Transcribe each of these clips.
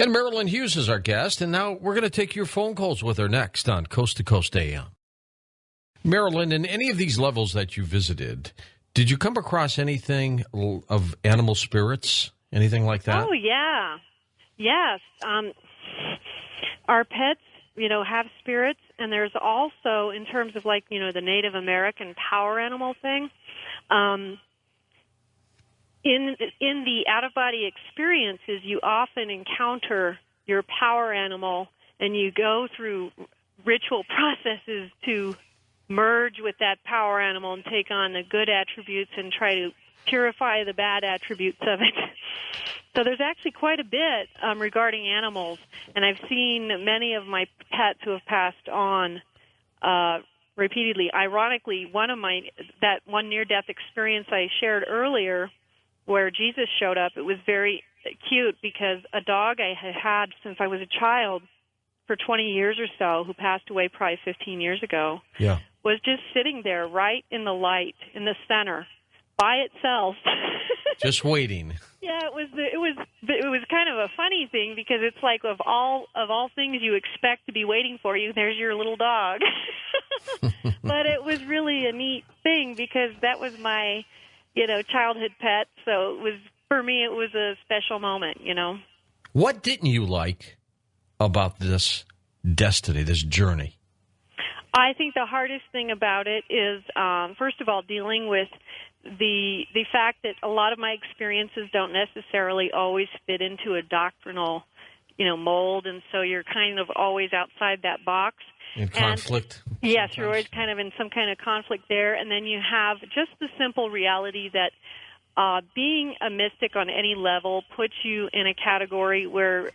And Marilynn Hughes is our guest, and now we're going to take your phone calls with her next on Coast to Coast AM. Marilynn, in any of these levels that you visited, did you come across anything of animal spirits, anything like that? Oh, yeah. Yes. Our pets, have spirits, and there's also, in terms of the Native American power animal thing, in the out-of-body experiences, you often encounter your power animal, and you go through ritual processes to merge with that power animal and take on the good attributes and try to purify the bad attributes of it. So there's actually quite a bit regarding animals, and I've seen many of my pets who have passed on repeatedly. Ironically, that one near-death experience I shared earlier where Jesus showed up, it was very cute because a dog I had had since I was a child for 20 years or so, who passed away probably 15 years ago, was just sitting there right in the light, in the center, by itself. Just waiting. Yeah, it was kind of a funny thing because it's like of all things you expect to be waiting for you, there's your little dog. But it was really a neat thing because that was my, childhood pet. So for me, it was a special moment, What didn't you like about this destiny, this journey? I think the hardest thing about it is, first of all, dealing with the fact that a lot of my experiences don't necessarily always fit into a doctrinal, mold, and so you're kind of always outside that box. In conflict. Yes, you're always kind of in some kind of conflict there, and then you have just the simple reality that being a mystic on any level puts you in a category where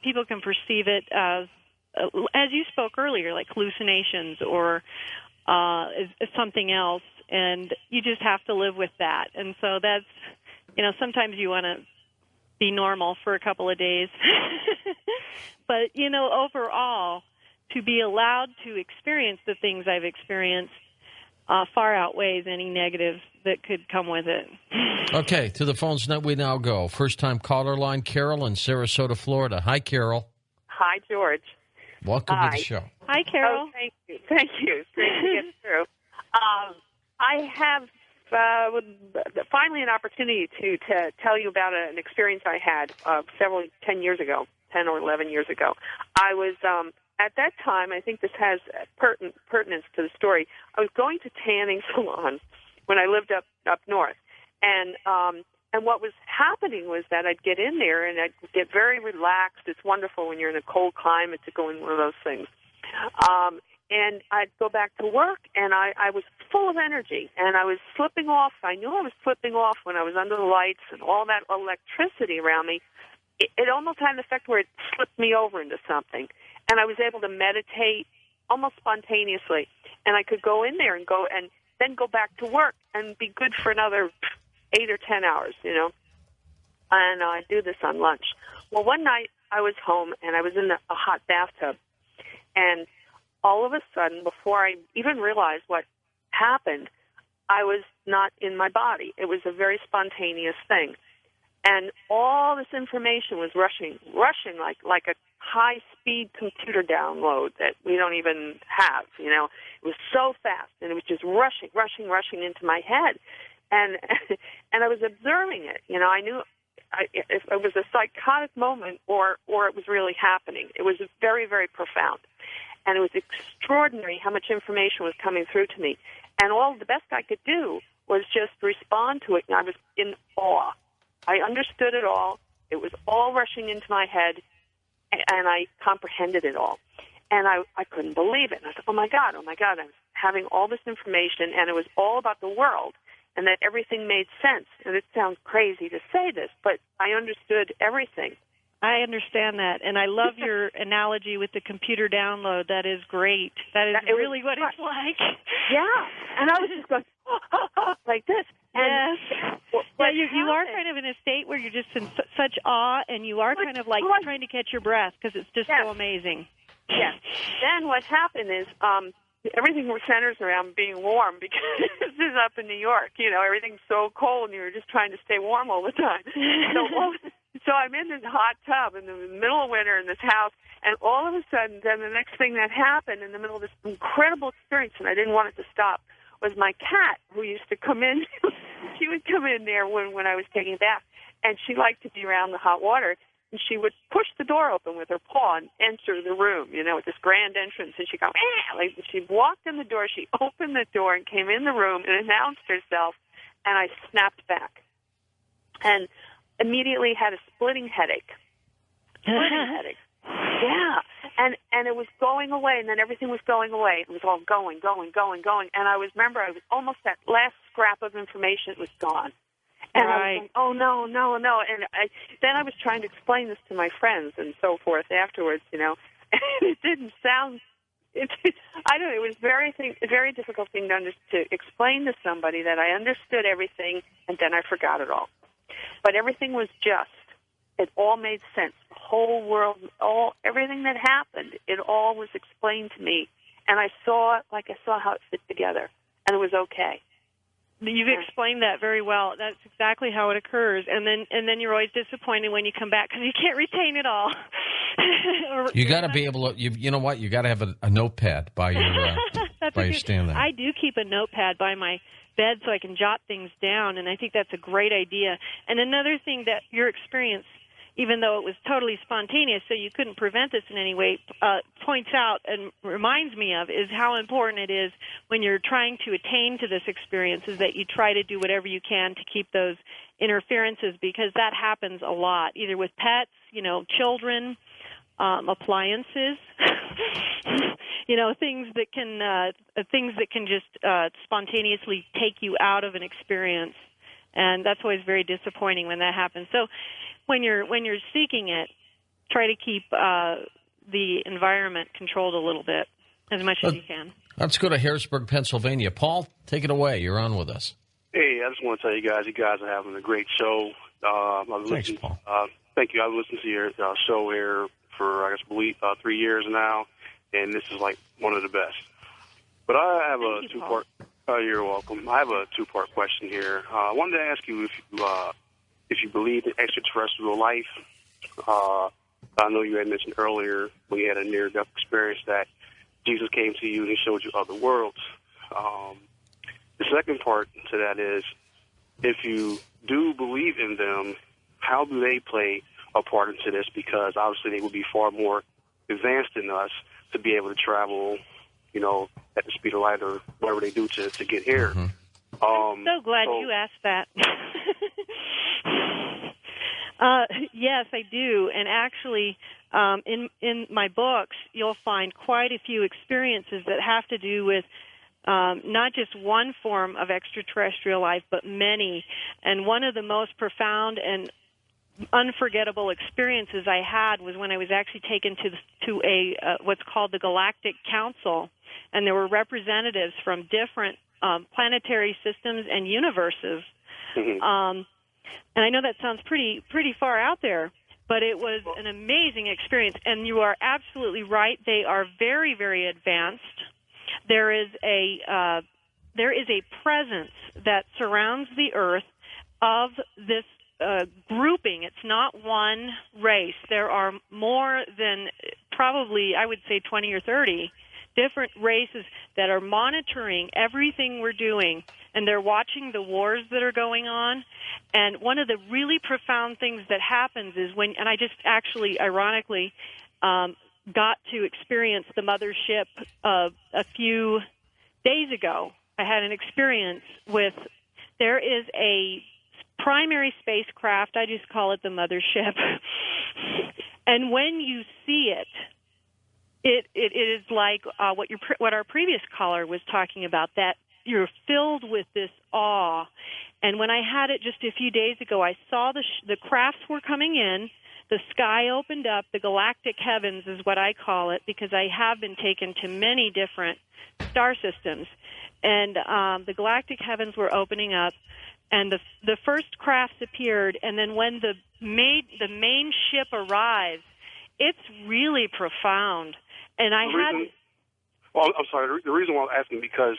people can perceive it as you spoke earlier, like hallucinations or as something else, and you just have to live with that. And so that's, sometimes you want to be normal for a couple of days. But, overall, to be allowed to experience the things I've experienced far outweighs any negatives that could come with it. Okay, to the phones we now go. First-time caller line, Carol in Sarasota, Florida. Hi, Carol. Hi, George. Welcome to the show. Hi, Carol. Oh, thank you. Thank you. It's great to get through. I have finally an opportunity to tell you about an experience I had 10 years ago, 10 or 11 years ago. I was, at that time, I think this has pertinence to the story, I was going to tanning salon when I lived up north. And what was happening was that I'd get in there and I'd get very relaxed. It's wonderful when you're in a cold climate to go in one of those things. And I'd go back to work, and I was full of energy, and I was slipping off. I knew I was slipping off when I was under the lights and all that electricity around me. It almost had an effect where it slipped me over into something, and I was able to meditate almost spontaneously. And I could go in there and then go back to work and be good for another 8 or 10 hours, And I'd do this on lunch. Well, one night I was home, and I was in a hot bathtub, and all of a sudden, before I even realized what happened, I was not in my body. It was a very spontaneous thing. And all this information was rushing like a high-speed computer download that we don't even have, It was so fast, and it was just rushing into my head. And I was observing it. I knew if it was a psychotic moment or it was really happening. It was very, very profound. And it was extraordinary how much information was coming through to me. And all the best I could do was just respond to it, and I was in awe. I understood it all. It was all rushing into my head, and I comprehended it all. And I couldn't believe it. And I thought, oh, my God, I was having all this information, and it was all about the world, and that everything made sense. And it sounds crazy to say this, but I understood everything. I understand that, and I love your analogy with the computer download. That is great. That is really what it's like. Yeah, and I was just going, like this. And yes. You are kind of in a state where you're just in such awe, and you are kind of like trying to catch your breath because it's just so amazing. Yes. Then what happened is everything centers around being warm because this is up in New York. Everything's so cold, and you're just trying to stay warm all the time. So So I'm in this hot tub in the middle of winter in this house, and all of a sudden, then the next thing that happened in the middle of this incredible experience, and I didn't want it to stop, was my cat, who used to come in. She would come in there when I was taking a bath, and she liked to be around the hot water. And she would push the door open with her paw and enter the room, with this grand entrance. And she'd go, like she walked in the door, she opened the door and came in the room and announced herself. And I snapped back and immediately had a splitting headache. Yeah. And it was going away, and then everything was going away. It was all going. And I was almost that last scrap of information was gone. And I was like, oh, no. And then I was trying to explain this to my friends and so forth afterwards, and it didn't sound, I don't know, it was a very difficult thing to explain to somebody that I understood everything and then I forgot it all. But everything was it all made sense. The whole world, everything that happened, it all was explained to me. And I saw how it fit together, and it was okay. You've explained that very well. That's exactly how it occurs, and then you're always disappointed when you come back because you can't retain it all. You got to be able to. You know what? You got to have a notepad by your stand there. I do keep a notepad by my bed so I can jot things down, and I think that's a great idea. And another thing that your experience, even though it was totally spontaneous, so you couldn't prevent this in any way, points out and reminds me of is how important it is when you're trying to attain to this experience is that you try to do whatever you can to keep those interferences, because that happens a lot, either with pets, children, appliances, things that can just spontaneously take you out of an experience. And that's always very disappointing when that happens. So when you're seeking it, try to keep the environment controlled a little bit as much as you can. Let's go to Harrisburg, Pennsylvania. Paul, take it away. You're on with us. Hey, I just want to tell you guys are having a great show. Thanks, Paul. Thank you. I've listened to your show here for, 3 years now, and this is like one of the best. But I have a two-part. You're welcome. I have a two-part question here. I wanted to ask you if you believe in extraterrestrial life. I know you had mentioned earlier when you had a near-death experience that Jesus came to you and he showed you other worlds. The second part to that is, if you do believe in them, how do they play a part into this? Because obviously they would be far more advanced than us to be able to travel, at the speed of light or whatever they do to get here. Mm-hmm. I'm so glad you asked that. Yes, I do. And actually, in my books, you'll find quite a few experiences that have to do with not just one form of extraterrestrial life, but many. And one of the most profound and unforgettable experiences I had was when I was actually taken to a what's called the Galactic Council, and there were representatives from different planetary systems and universes. Mm-hmm. And I know that sounds pretty far out there, but it was an amazing experience. And you are absolutely right; they are very, very advanced. There is a presence that surrounds the Earth of this grouping. It's not one race. There are more than probably, I would say, 20 or 30 different races that are monitoring everything we're doing, and they're watching the wars that are going on. And one of the really profound things that happens is and I just actually, ironically, got to experience the mothership a few days ago. I had an experience there is a primary spacecraft, I just call it the mothership, and when you see it is like what our previous caller was talking about, that you're filled with this awe. And when I had it just a few days ago, I saw the crafts were coming in, the sky opened up, the galactic heavens is what I call it, because I have been taken to many different star systems, and the galactic heavens were opening up, and the first crafts appeared, and then when the main ship arrives, it's really profound. And Well, I'm sorry. The reason why I'm asking, because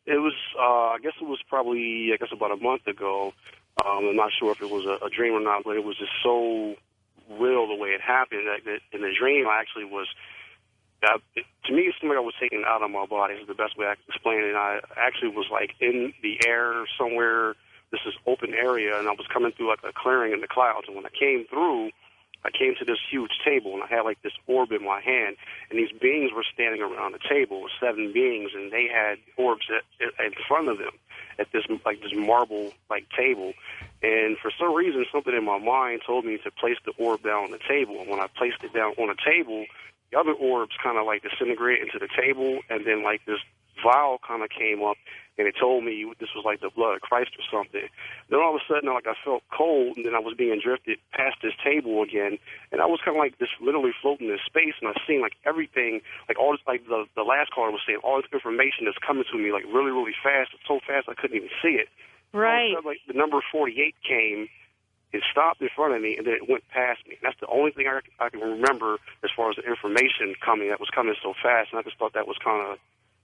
it was, I guess it was probably, about a month ago, I'm not sure if it was a dream or not, but it was just so real the way it happened. That in the dream, I actually was. To me, it seemed like I was taken out of my body. Is the best way I can explain it. And I actually was like in the air somewhere. This is open area, and I was coming through like a clearing in the clouds. And when I came through, I came to this huge table, and I had like this orb in my hand, and these beings were standing around the table, 7 beings, and they had orbs in front of them at this marble like table. And for some reason, something in my mind told me to place the orb down on the table. And when I placed it down on the table, the other orbs kind of like disintegrated into the table, and then like this vial kind of came up, and it told me this was like the blood of Christ or something. Then all of a sudden, like I felt cold, and then I was being drifted past this table again, and I was kind of like just literally floating in space, and I seen like everything, like all this, like the last caller was saying, all this information is coming to me like really, really fast. It's so fast I couldn't even see it. Right. All of a sudden, like the number 48 came. It stopped in front of me, and then it went past me. And that's the only thing I can remember as far as the information coming that was coming so fast, and I just thought that was kind of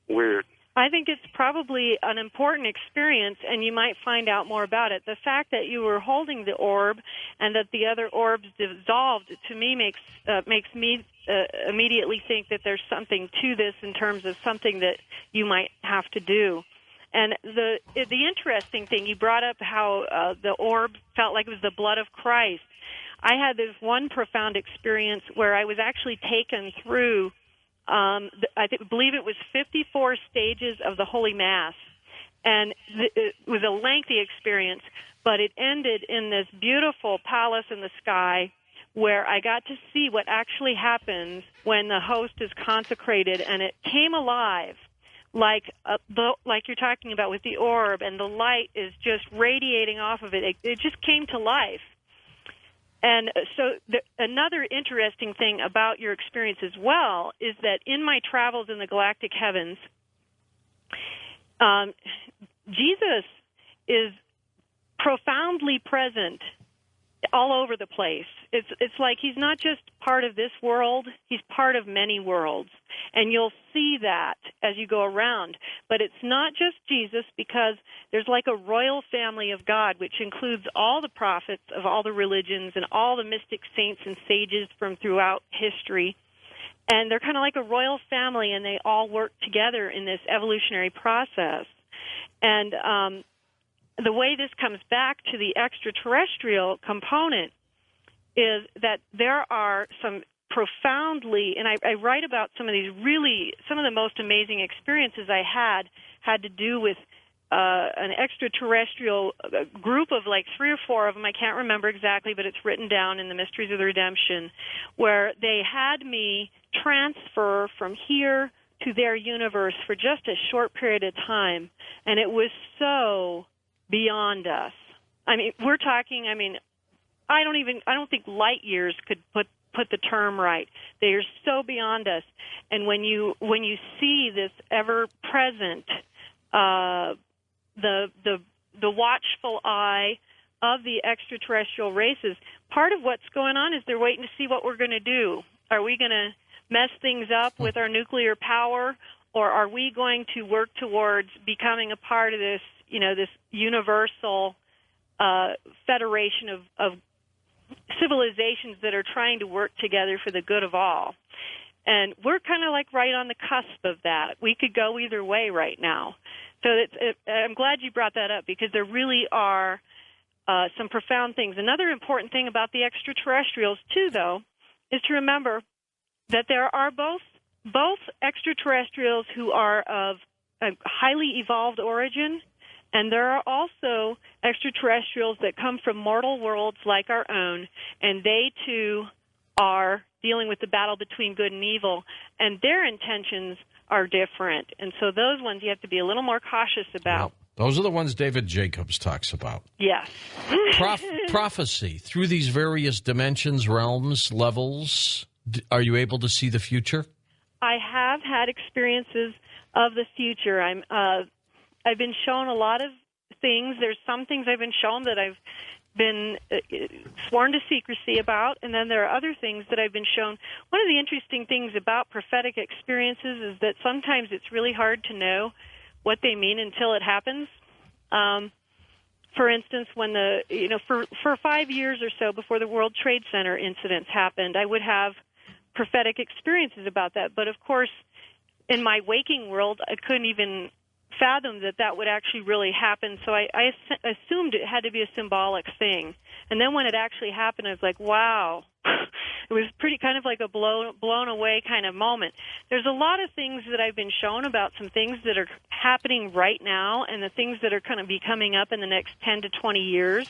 weird. I think it's probably an important experience, and you might find out more about it. The fact that you were holding the orb and that the other orbs dissolved, to me, makes me immediately think that there's something to this in terms of something that you might have to do. And the interesting thing, you brought up how the orb felt like it was the blood of Christ. I had this one profound experience where I was actually taken through, believe it was 54 stages of the Holy Mass. And it was a lengthy experience, but it ended in this beautiful palace in the sky where I got to see what actually happens when the host is consecrated, and it came alive. Like you're talking about with the orb, and the light is just radiating off of it. It just came to life. And so another interesting thing about your experience as well is that in my travels in the galactic heavens, Jesus is profoundly present all over the place. It's like he's not just part of this world, he's part of many worlds. And you'll see that as you go around. But it's not just Jesus, because there's like a royal family of God, which includes all the prophets of all the religions and all the mystic saints and sages from throughout history. And they're kind of like a royal family, and they all work together in this evolutionary process. And the way this comes back to the extraterrestrial component is that there are some profoundly, and I write about some of the most amazing experiences I had to do with an extraterrestrial group of like 3 or 4 of them. I can't remember exactly, but it's written down in the Mysteries of the Redemption, where they had me transfer from here to their universe for just a short period of time, and it was so beyond us. I mean, we're talking, I don't think light years could put the term right. They are so beyond us. And when you see this ever present, the watchful eye of the extraterrestrial races, part of what's going on is they're waiting to see what we're going to do. Are we going to mess things up with our nuclear power, or are we going to work towards becoming a part of this, this universal federation of civilizations that are trying to work together for the good of all? And we're kind of like right on the cusp of that. We could go either way right now. So I'm glad you brought that up, because there really are some profound things. Another important thing about the extraterrestrials, too, though, is to remember that there are both extraterrestrials who are of a highly evolved origin, and there are also extraterrestrials that come from mortal worlds like our own, and they, too, are dealing with the battle between good and evil, and their intentions are different. And so those ones you have to be a little more cautious about. Well, those are the ones David Jacobs talks about. Yes. Prophecy through these various dimensions, realms, levels. Are you able to see the future? I have had experiences of the future. I've been shown a lot of things. There's some things I've been shown that I've been sworn to secrecy about, and then there are other things that I've been shown. One of the interesting things about prophetic experiences is that sometimes it's really hard to know what they mean until it happens. for instance, when for 5 years or so before the World Trade Center incidents happened, I would have prophetic experiences about that. But of course, in my waking world, I couldn't even fathom that would actually really happen. So I assumed it had to be a symbolic thing. And then when it actually happened, I was like, wow. It was pretty kind of like a blown away kind of moment. There's a lot of things that I've been shown about some things that are happening right now and the things that are going to be coming up in the next 10 to 20 years.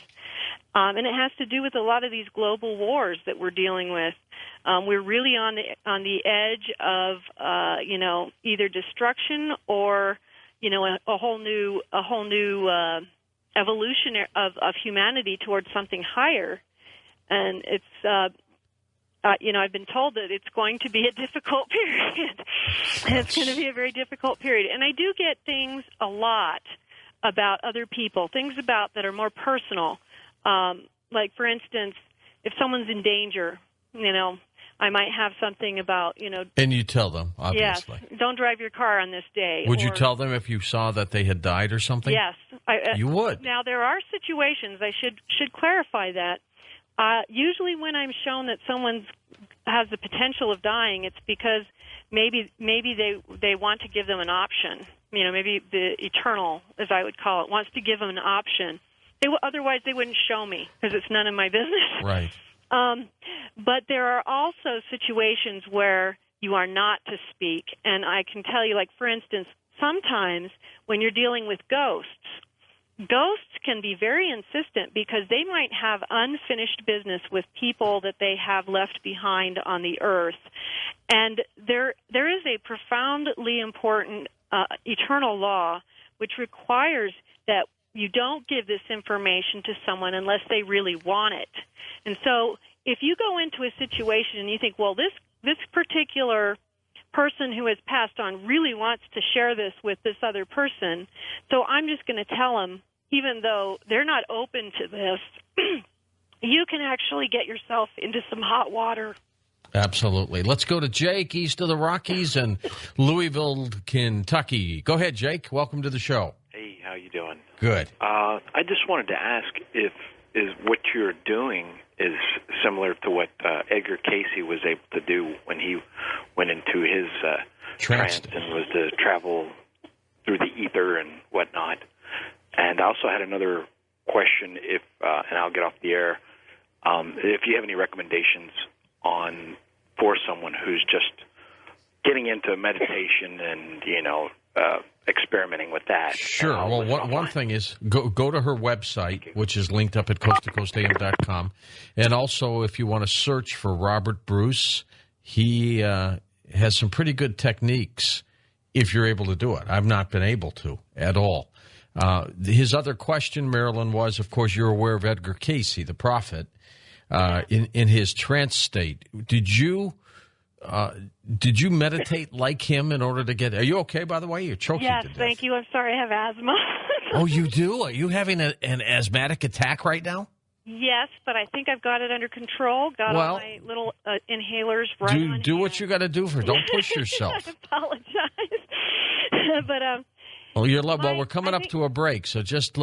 And it has to do with a lot of these global wars that we're dealing with. We're really on the edge of either destruction or a whole new evolution of humanity towards something higher. And it's I've been told that it's going to be a difficult period. It's going to be a very difficult period. And I do get things a lot about other people, things about that are more personal. Like, for instance, if someone's in danger, I might have something about, And you tell them, obviously. Yes, don't drive your car on this day. Would you tell them if you saw that they had died or something? Yes. You would? Now, there are situations, I should clarify that. Usually when I'm shown that someone has the potential of dying, it's because maybe they want to give them an option. Maybe the eternal, as I would call it, wants to give them an option. Otherwise, they wouldn't show me because it's none of my business. Right. But there are also situations where you are not to speak. And I can tell you, like, for instance, sometimes when you're dealing with ghosts can be very insistent because they might have unfinished business with people that they have left behind on the earth. And there is a profoundly important eternal law which requires that you don't give this information to someone unless they really want it. And so if you go into a situation and you think, well, this particular person who has passed on really wants to share this with this other person, so I'm just going to tell them, even though they're not open to this, you can actually get yourself into some hot water. Absolutely. Let's go to Jake, east of the Rockies in Louisville, Kentucky. Go ahead, Jake. Welcome to the show. Hey, how you doing? Good. I just wanted to ask if what you're doing is similar to what Edgar Casey was able to do when he went into his trance and was to travel through the ether and whatnot. And I also had another question, and I'll get off the air, if you have any recommendations for someone who's just getting into meditation and, experimenting with that. Sure. Well, one thing is go to her website, which is linked up at coasttocoastam.com. And also, if you want to search for Robert Bruce, he has some pretty good techniques if you're able to do it. I've not been able to at all. His other question, Marilyn, was, of course, you're aware of Edgar Casey, the prophet, in his trance state. Did you meditate like him in order to get? Are you okay, by the way? You're choking to death. Yes, thank you. I'm sorry, I have asthma. Oh, you do? Are you having an asthmatic attack right now? Yes, but I think I've got it under control. Got all my little inhalers right on do hand. what you got to do don't push yourself. I apologize. But well, we're coming up to a break, so just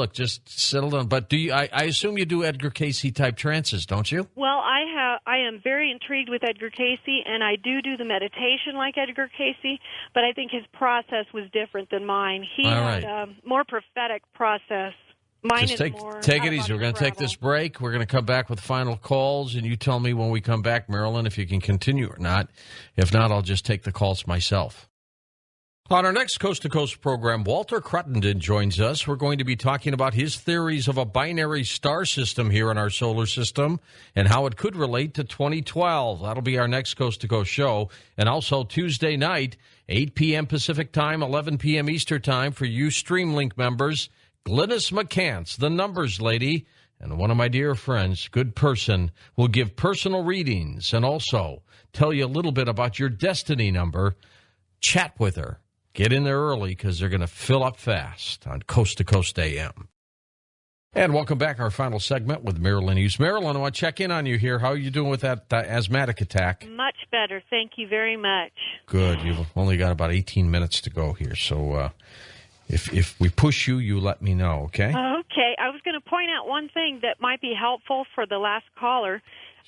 settle down. But do you? I assume you do Edgar Casey type trances, don't you? Well, I am very intrigued with Edgar Casey, and I do the meditation like Edgar Casey, but I think his process was different than mine. He had a more prophetic process. Mine is more. Take it easy. We're going to take this break. We're going to come back with final calls, and you tell me when we come back, Marilyn, if you can continue or not. If not, I'll just take the calls myself. On our next Coast to Coast program, Walter Cruttenden joins us. We're going to be talking about his theories of a binary star system here in our solar system and how it could relate to 2012. That'll be our next Coast to Coast show. And also Tuesday night, 8 p.m. Pacific Time, 11 p.m. Eastern Time for you Streamlink members, Glynis McCants, the numbers lady, and one of my dear friends, good person, will give personal readings and also tell you a little bit about your destiny number. Chat with her. Get in there early because they're going to fill up fast on Coast to Coast AM. And welcome back, our final segment with Marilynn Hughes. Marilynn, I want to check in on you here. How are you doing with that asthmatic attack? Much better. Thank you very much. Good. You've only got about 18 minutes to go here. So if we push you, you let me know, okay? Okay. I was going to point out one thing that might be helpful for the last caller.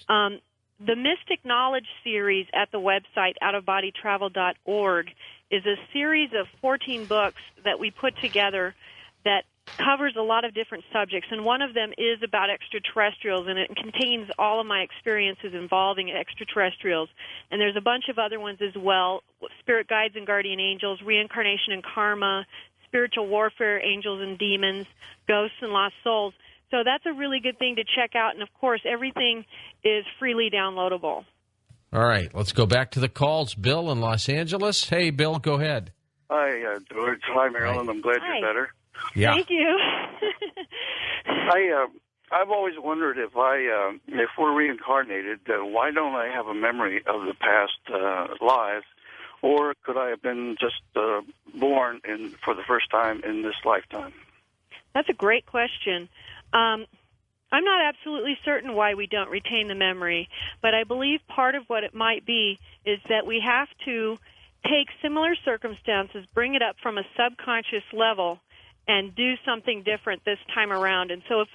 The Mystic Knowledge series at the website outofbodytravel.org is a series of 14 books that we put together that covers a lot of different subjects, and one of them is about extraterrestrials, and it contains all of my experiences involving extraterrestrials. And there's a bunch of other ones as well: spirit guides and guardian angels, reincarnation and karma, spiritual warfare, angels and demons, ghosts and lost souls. So that's a really good thing to check out, and of course, everything is freely downloadable. All right, let's go back to the calls. Bill in Los Angeles. Hey, Bill, go ahead. Hi, George. Hi, Marilyn. Hi. I'm glad Hi. you're better. Yeah. Thank you. I've always wondered if we're reincarnated, why don't I have a memory of the past lives, or could I have been just born for the first time in this lifetime? That's a great question. I'm not absolutely certain why we don't retain the memory, but I believe part of what it might be is that we have to take similar circumstances, bring it up from a subconscious level, and do something different this time around. And so if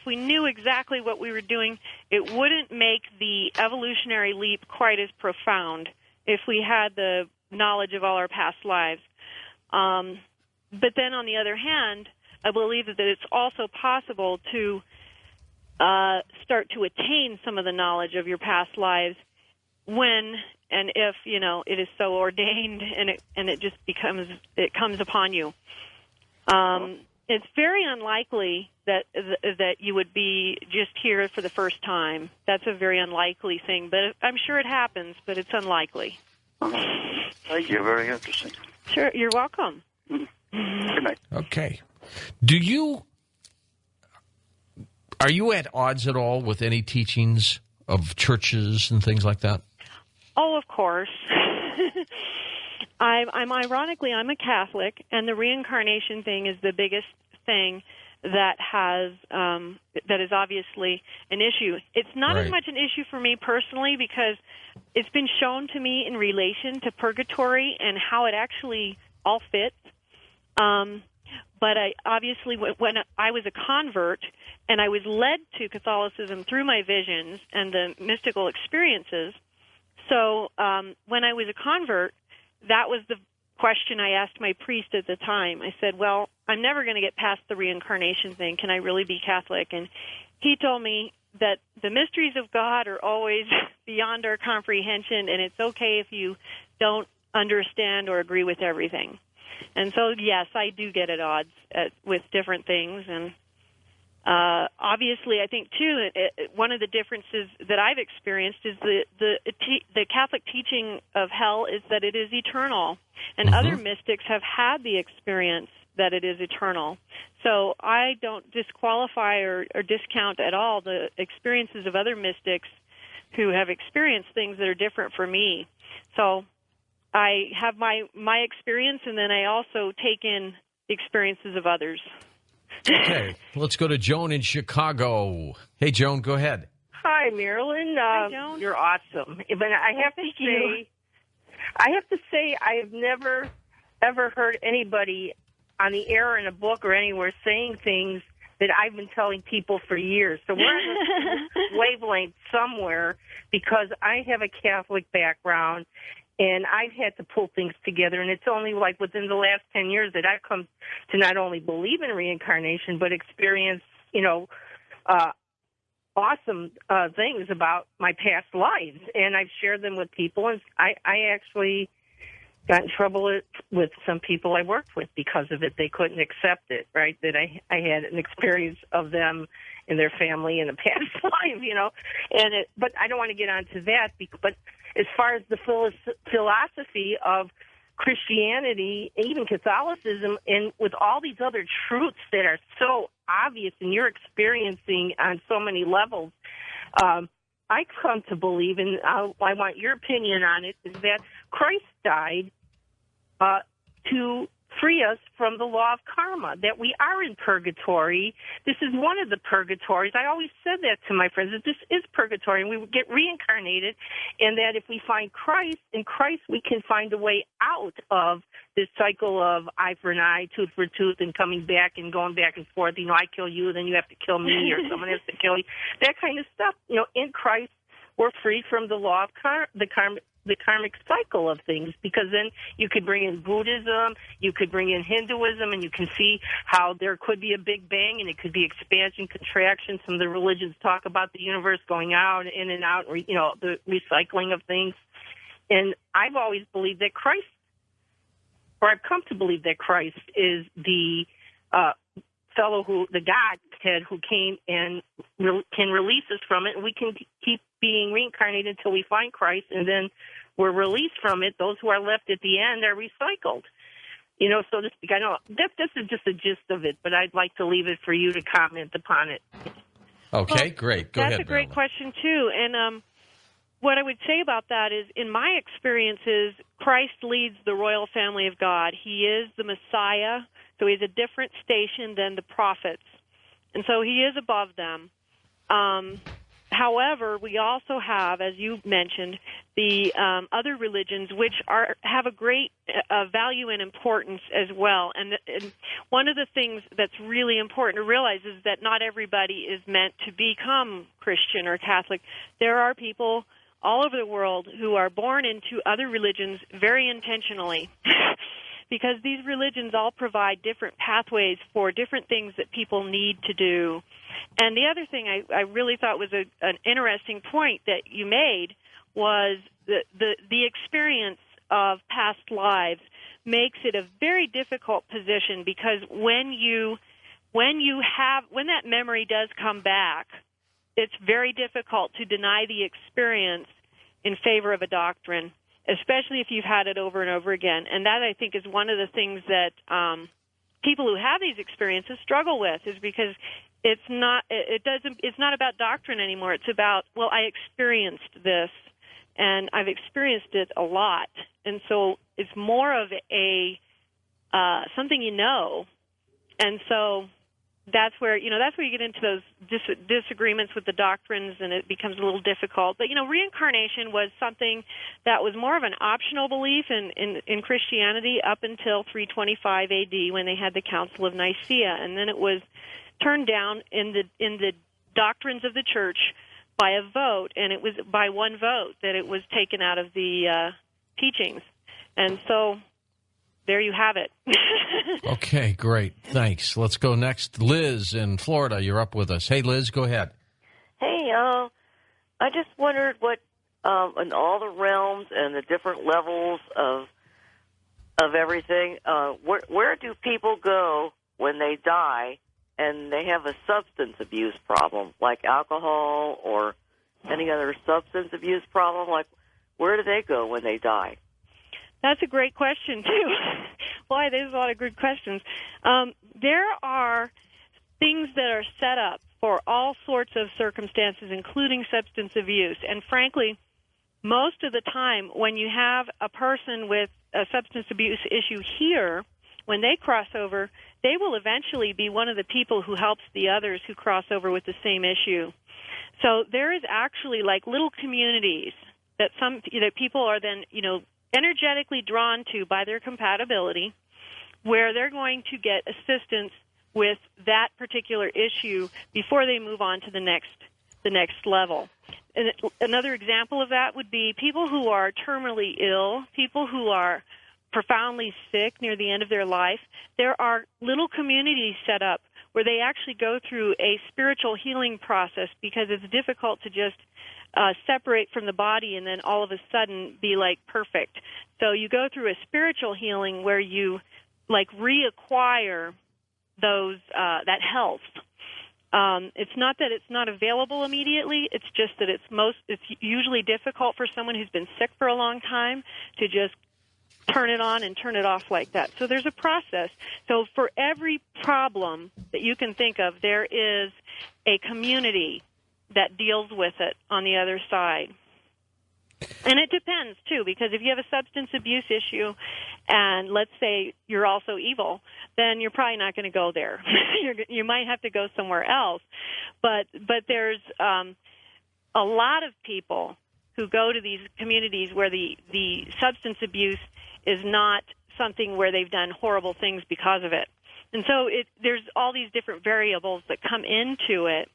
we knew exactly what we were doing, it wouldn't make the evolutionary leap quite as profound if we had the knowledge of all our past lives. But then on the other hand, I believe that it's also possible to start to attain some of the knowledge of your past lives when and if, it is so ordained and it just comes upon you. It's very unlikely that you would be just here for the first time. That's a very unlikely thing, but I'm sure it happens, but it's unlikely. Thank you. Very interesting. Sure, you're welcome. Good night. Okay. Are you at odds at all with any teachings of churches and things like that? Oh, of course. I'm ironically, I'm a Catholic, and the reincarnation thing is the biggest thing that is obviously an issue. It's not as much an issue for me personally because it's been shown to me in relation to purgatory and how it actually all fits. But obviously, when I was a convert and I was led to Catholicism through my visions and the mystical experiences, so when I was a convert, that was the question I asked my priest at the time. I said, well, I'm never going to get past the reincarnation thing. Can I really be Catholic? And he told me that the mysteries of God are always beyond our comprehension, and it's okay if you don't understand or agree with everything. And so, yes, I do get at odds with different things. And obviously, I think, too, one of the differences that I've experienced is the Catholic teaching of hell is that it is eternal. And other mystics have had the experience that it is eternal. So I don't disqualify or discount at all the experiences of other mystics who have experienced things that are different for me. So I have my experience, and then I also take in the experiences of others. Okay, let's go to Joan in Chicago. Hey, Joan, go ahead. Hi, Marilyn. Hi, Joan. You're awesome. But I have to say, I have never ever heard anybody on the air, in a book, or anywhere saying things that I've been telling people for years. So we're on this wavelength somewhere, because I have a Catholic background, and I've had to pull things together, and it's only like within the last 10 years that I've come to not only believe in reincarnation, but experience, awesome things about my past lives. And I've shared them with people, and I actually got in trouble with some people I worked with because of it. They couldn't accept it, right, that I had an experience of them and their family in a past life, but I don't want to get onto that. But as far as the philosophy of Christianity, even Catholicism, and with all these other truths that are so obvious and you're experiencing on so many levels, I come to believe, and I want your opinion on it, is that Christ died to free us from the law of karma, that we are in purgatory. This is one of the purgatories. I always said that to my friends, that this is purgatory, and we would get reincarnated, and that if we find Christ, in Christ we can find a way out of this cycle of eye for an eye, tooth for tooth, and coming back and going back and forth. I kill you, then you have to kill me, or someone has to kill you. That kind of stuff. In Christ, we're free from the law of the karmic cycle of things, because then you could bring in Buddhism, you could bring in Hinduism, and you can see how there could be a big bang, and it could be expansion, contraction. Some of the religions talk about the universe going out, in and out, the recycling of things. And I've always believed that Christ, or I've come to believe that Christ is the the Godhead who came and can release us from it, and we can keep being reincarnated until we find Christ, and then we're released from it. Those who are left at the end are recycled. So to speak. I know this is just a gist of it, but I'd like to leave it for you to comment upon it. Okay, great. Go ahead, That's a great Marilynn. question, too. And what I would say about that is, in my experiences, Christ leads the royal family of God. He is the Messiah, so he's a different station than the prophets. And so he is above them. However, we also have, as you mentioned, the other religions, which have a great value and importance as well. And one of the things that's really important to realize is that not everybody is meant to become Christian or Catholic. There are people all over the world who are born into other religions very intentionally, because these religions all provide different pathways for different things that people need to do. And the other thing I really thought was an interesting point that you made was the experience of past lives makes it a very difficult position, because when that memory does come back, it's very difficult to deny the experience in favor of a doctrine, especially if you've had it over and over again. And that, I think, is one of the things that people who have these experiences struggle with, is because it's not about doctrine anymore. It's about, well, I experienced this, and I've experienced it a lot. And so it's more of a something and so that's where you get into those disagreements with the doctrines, and it becomes a little difficult. But reincarnation was something that was more of an optional belief in Christianity up until 325 AD, when they had the Council of Nicaea, and then it was turned down in the doctrines of the church by a vote, and it was by one vote that it was taken out of the teachings. And so there you have it. Okay, great. Thanks. Let's go next. Liz in Florida, you're up with us. Hey, Liz, go ahead. Hey, I just wondered what, in all the realms and the different levels of everything, where do people go when they die and they have a substance abuse problem, like alcohol or any other substance abuse problem? Like, where do they go when they die? That's a great question, too. Boy, there's a lot of good questions. There are things that are set up for all sorts of circumstances, including substance abuse. And frankly, most of the time when you have a person with a substance abuse issue here, when they cross over, they will eventually be one of the people who helps the others who cross over with the same issue. So there is actually like little communities that people are then, energetically drawn to by their compatibility, where they're going to get assistance with that particular issue before they move on to the next level. And another example of that would be people who are terminally ill, people who are profoundly sick near the end of their life. There are little communities set up where they actually go through a spiritual healing process, because it's difficult to just separate from the body and then all of a sudden be like perfect. So you go through a spiritual healing where you like reacquire those that health. It's not that it's not available immediately. It's just that it's usually difficult for someone who's been sick for a long time to just turn it on and turn it off like that. So there's a process. So for every problem that you can think of, there is a community that deals with it on the other side. And it depends, too, because if you have a substance abuse issue and let's say you're also evil, then you're probably not going to go there. You might have to go somewhere else. But there's a lot of people who go to these communities where the substance abuse is not something where they've done horrible things because of it. And so there's all these different variables that come into it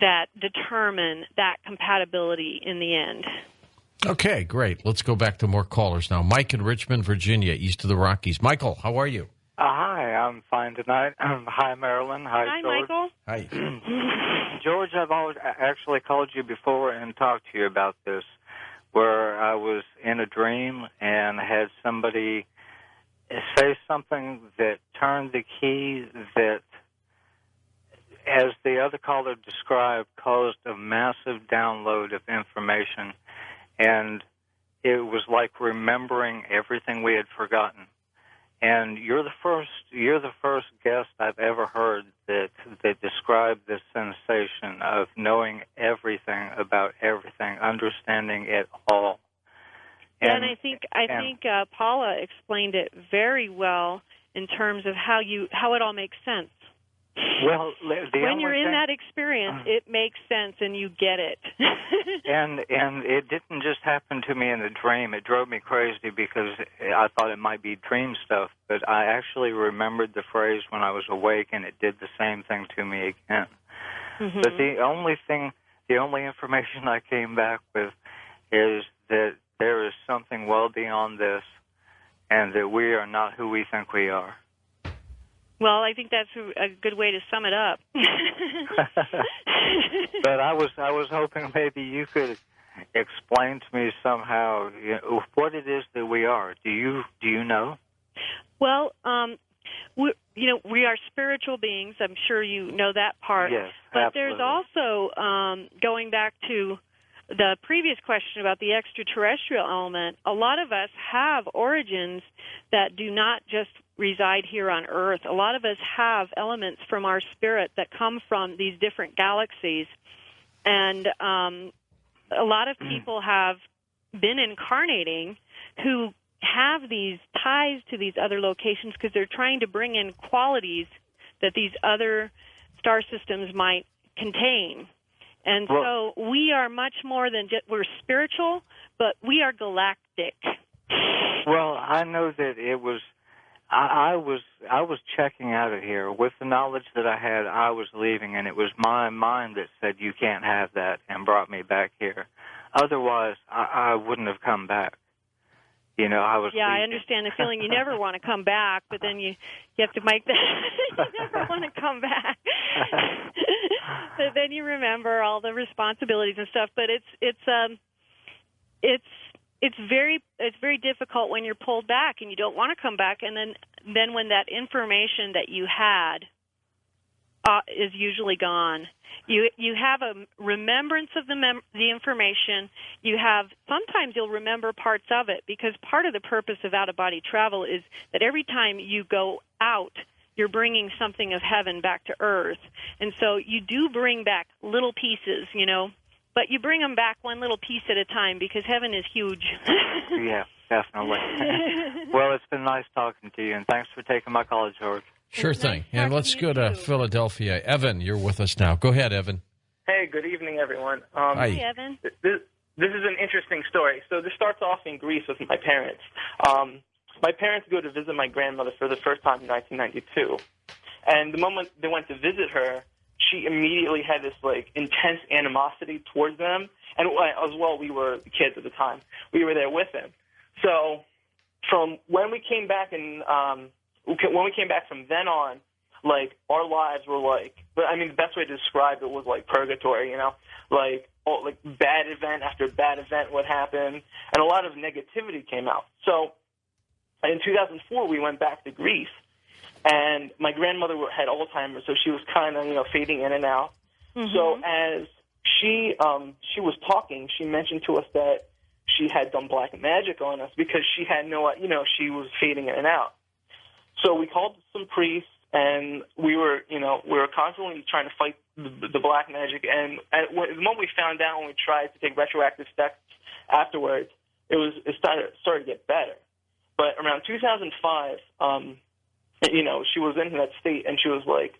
that determine that compatibility in the end. Okay, great. Let's go back to more callers now. Mike in Richmond, Virginia, east of the Rockies. Michael, how are you? Hi, I'm fine tonight. Hi, Marilyn. Hi, George. Michael. Hi. George, I've always actually called you before and talked to you about this, where I was in a dream and had somebody say something that turned the key that, as the other caller described, caused a massive download of information. And it was like remembering everything we had forgotten. And you're the first guest I've ever heard that described this sensation of knowing everything about everything, understanding it all. And I think Paula explained it very well in terms of how it all makes sense. Well, when you're in that experience, it makes sense and you get it. and it didn't just happen to me in a dream. It drove me crazy because I thought it might be dream stuff, but I actually remembered the phrase when I was awake, and it did the same thing to me again. Mm-hmm. But the only information I came back with is that there is something well beyond this, and that we are not who we think we are. Well, I think that's a good way to sum it up. But I was hoping maybe you could explain to me somehow what it is that we are. Do you know? Well, we are spiritual beings. I'm sure you know that part. Yes, but absolutely. There's also going back to the previous question about the extraterrestrial element. A lot of us have origins that do not just reside here on Earth. A lot of us have elements from our spirit that come from these different galaxies. And a lot of people have been incarnating who have these ties to these other locations because they're trying to bring in qualities that these other star systems might contain. And so we are much more than just, we're spiritual, but we are galactic. Well, I know that it was, I was checking out of here. With the knowledge that I had, I was leaving, and it was my mind that said, you can't have that, and brought me back here. Otherwise, I wouldn't have come back. I was leaving. I understand the feeling. You never want to come back, but then you have to make that. You never want to come back. But then you remember all the responsibilities and stuff. But it's very difficult when you're pulled back and you don't want to come back, and then when that information that you had is usually gone. You have a remembrance of the information. Sometimes you'll remember parts of it, because part of the purpose of out-of-body travel is that every time you go out, you're bringing something of heaven back to Earth. And so you do bring back little pieces, but you bring them back one little piece at a time, because heaven is huge. Yeah, definitely. Well, it's been nice talking to you, and thanks for taking my call, George. Sure thing. And let's go to Philadelphia. Evan, you're with us now. Go ahead, Evan. Hey, good evening, everyone. Hi, Evan. This is an interesting story. So this starts off in Greece with my parents. My parents go to visit my grandmother for the first time in 1992. And the moment they went to visit her, she immediately had this, intense animosity towards them. And as well, we were kids at the time. We were there with them. So from when we came back from then on, our lives were the best way to describe it was like purgatory, bad event after bad event would happen, and a lot of negativity came out. So in 2004, we went back to Greece, and my grandmother had Alzheimer's, so she was kind of, fading in and out. Mm-hmm. So as she was talking, she mentioned to us that she had done black magic on us because she had she was fading in and out. So we called some priests, and we were constantly trying to fight the black magic. And the moment we found out, when we tried to take retroactive steps afterwards, it started to get better. But around 2005, she was in that state, and she was like,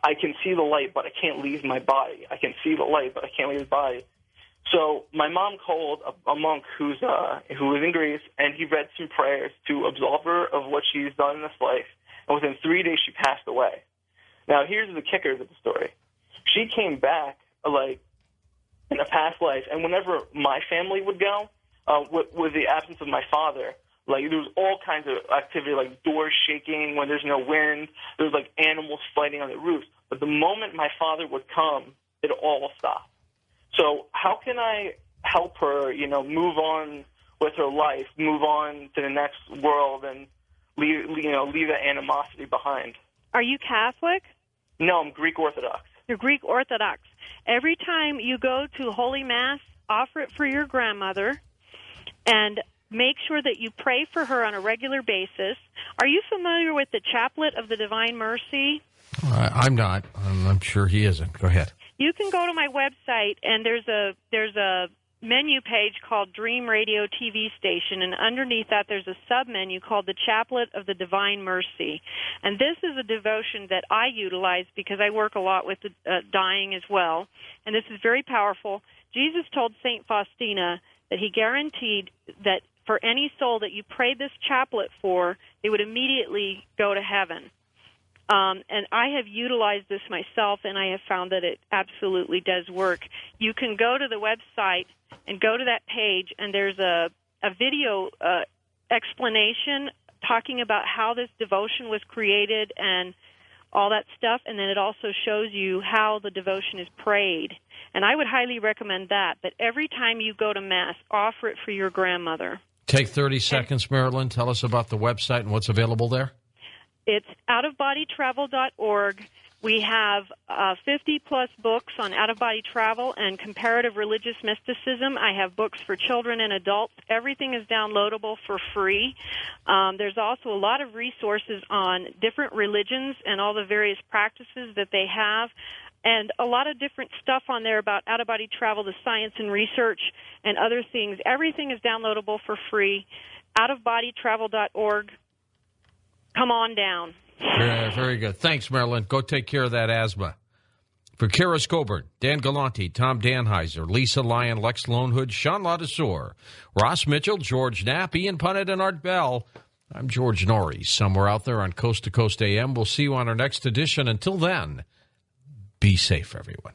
I can see the light, but I can't leave my body. I can see the light, but I can't leave the body. So my mom called a monk who was in Greece, and he read some prayers to absolve her of what she's done in this life. And within 3 days, she passed away. Now, here's the kicker to the story. She came back, like, in a past life, and whenever my family would go, with the absence of my father, like, there was all kinds of activity, like doors shaking when there's no wind. There was, like, animals fighting on the roofs. But the moment my father would come, it all stopped. So how can I help her, move on with her life, move on to the next world, and leave that animosity behind? Are you Catholic? No, I'm Greek Orthodox. You're Greek Orthodox. Every time you go to Holy Mass, offer it for your grandmother, and make sure that you pray for her on a regular basis. Are you familiar with the Chaplet of the Divine Mercy? I'm not. I'm sure he isn't. Go ahead. You can go to my website, and there's a menu page called Dream Radio TV Station, and underneath that there's a sub-menu called the Chaplet of the Divine Mercy. And this is a devotion that I utilize because I work a lot with the dying as well, and this is very powerful. Jesus told St. Faustina that he guaranteed that for any soul that you prayed this chaplet for, they would immediately go to heaven. And I have utilized this myself, and I have found that it absolutely does work. You can go to the website and go to that page, and there's a video explanation talking about how this devotion was created and all that stuff, and then it also shows you how the devotion is prayed. And I would highly recommend that. But every time you go to Mass, offer it for your grandmother. Take 30 seconds, Marilynn. Tell us about the website and what's available there. It's outofbodytravel.org. We have 50-plus books on out-of-body travel and comparative religious mysticism. I have books for children and adults. Everything is downloadable for free. There's also a lot of resources on different religions and all the various practices that they have, and a lot of different stuff on there about out-of-body travel, the science and research, and other things. Everything is downloadable for free. Outofbodytravel.org. Come on down. Yeah, very good. Thanks, Marilynn. Go take care of that asthma. For Kara Scoburn, Dan Galante, Tom Danheiser, Lisa Lyon, Lex Lonehood, Sean Ladesseur, Ross Mitchell, George Knapp, Ian Punnett, and Art Bell, I'm George Norrie, somewhere out there on Coast to Coast AM. We'll see you on our next edition. Until then, be safe, everyone.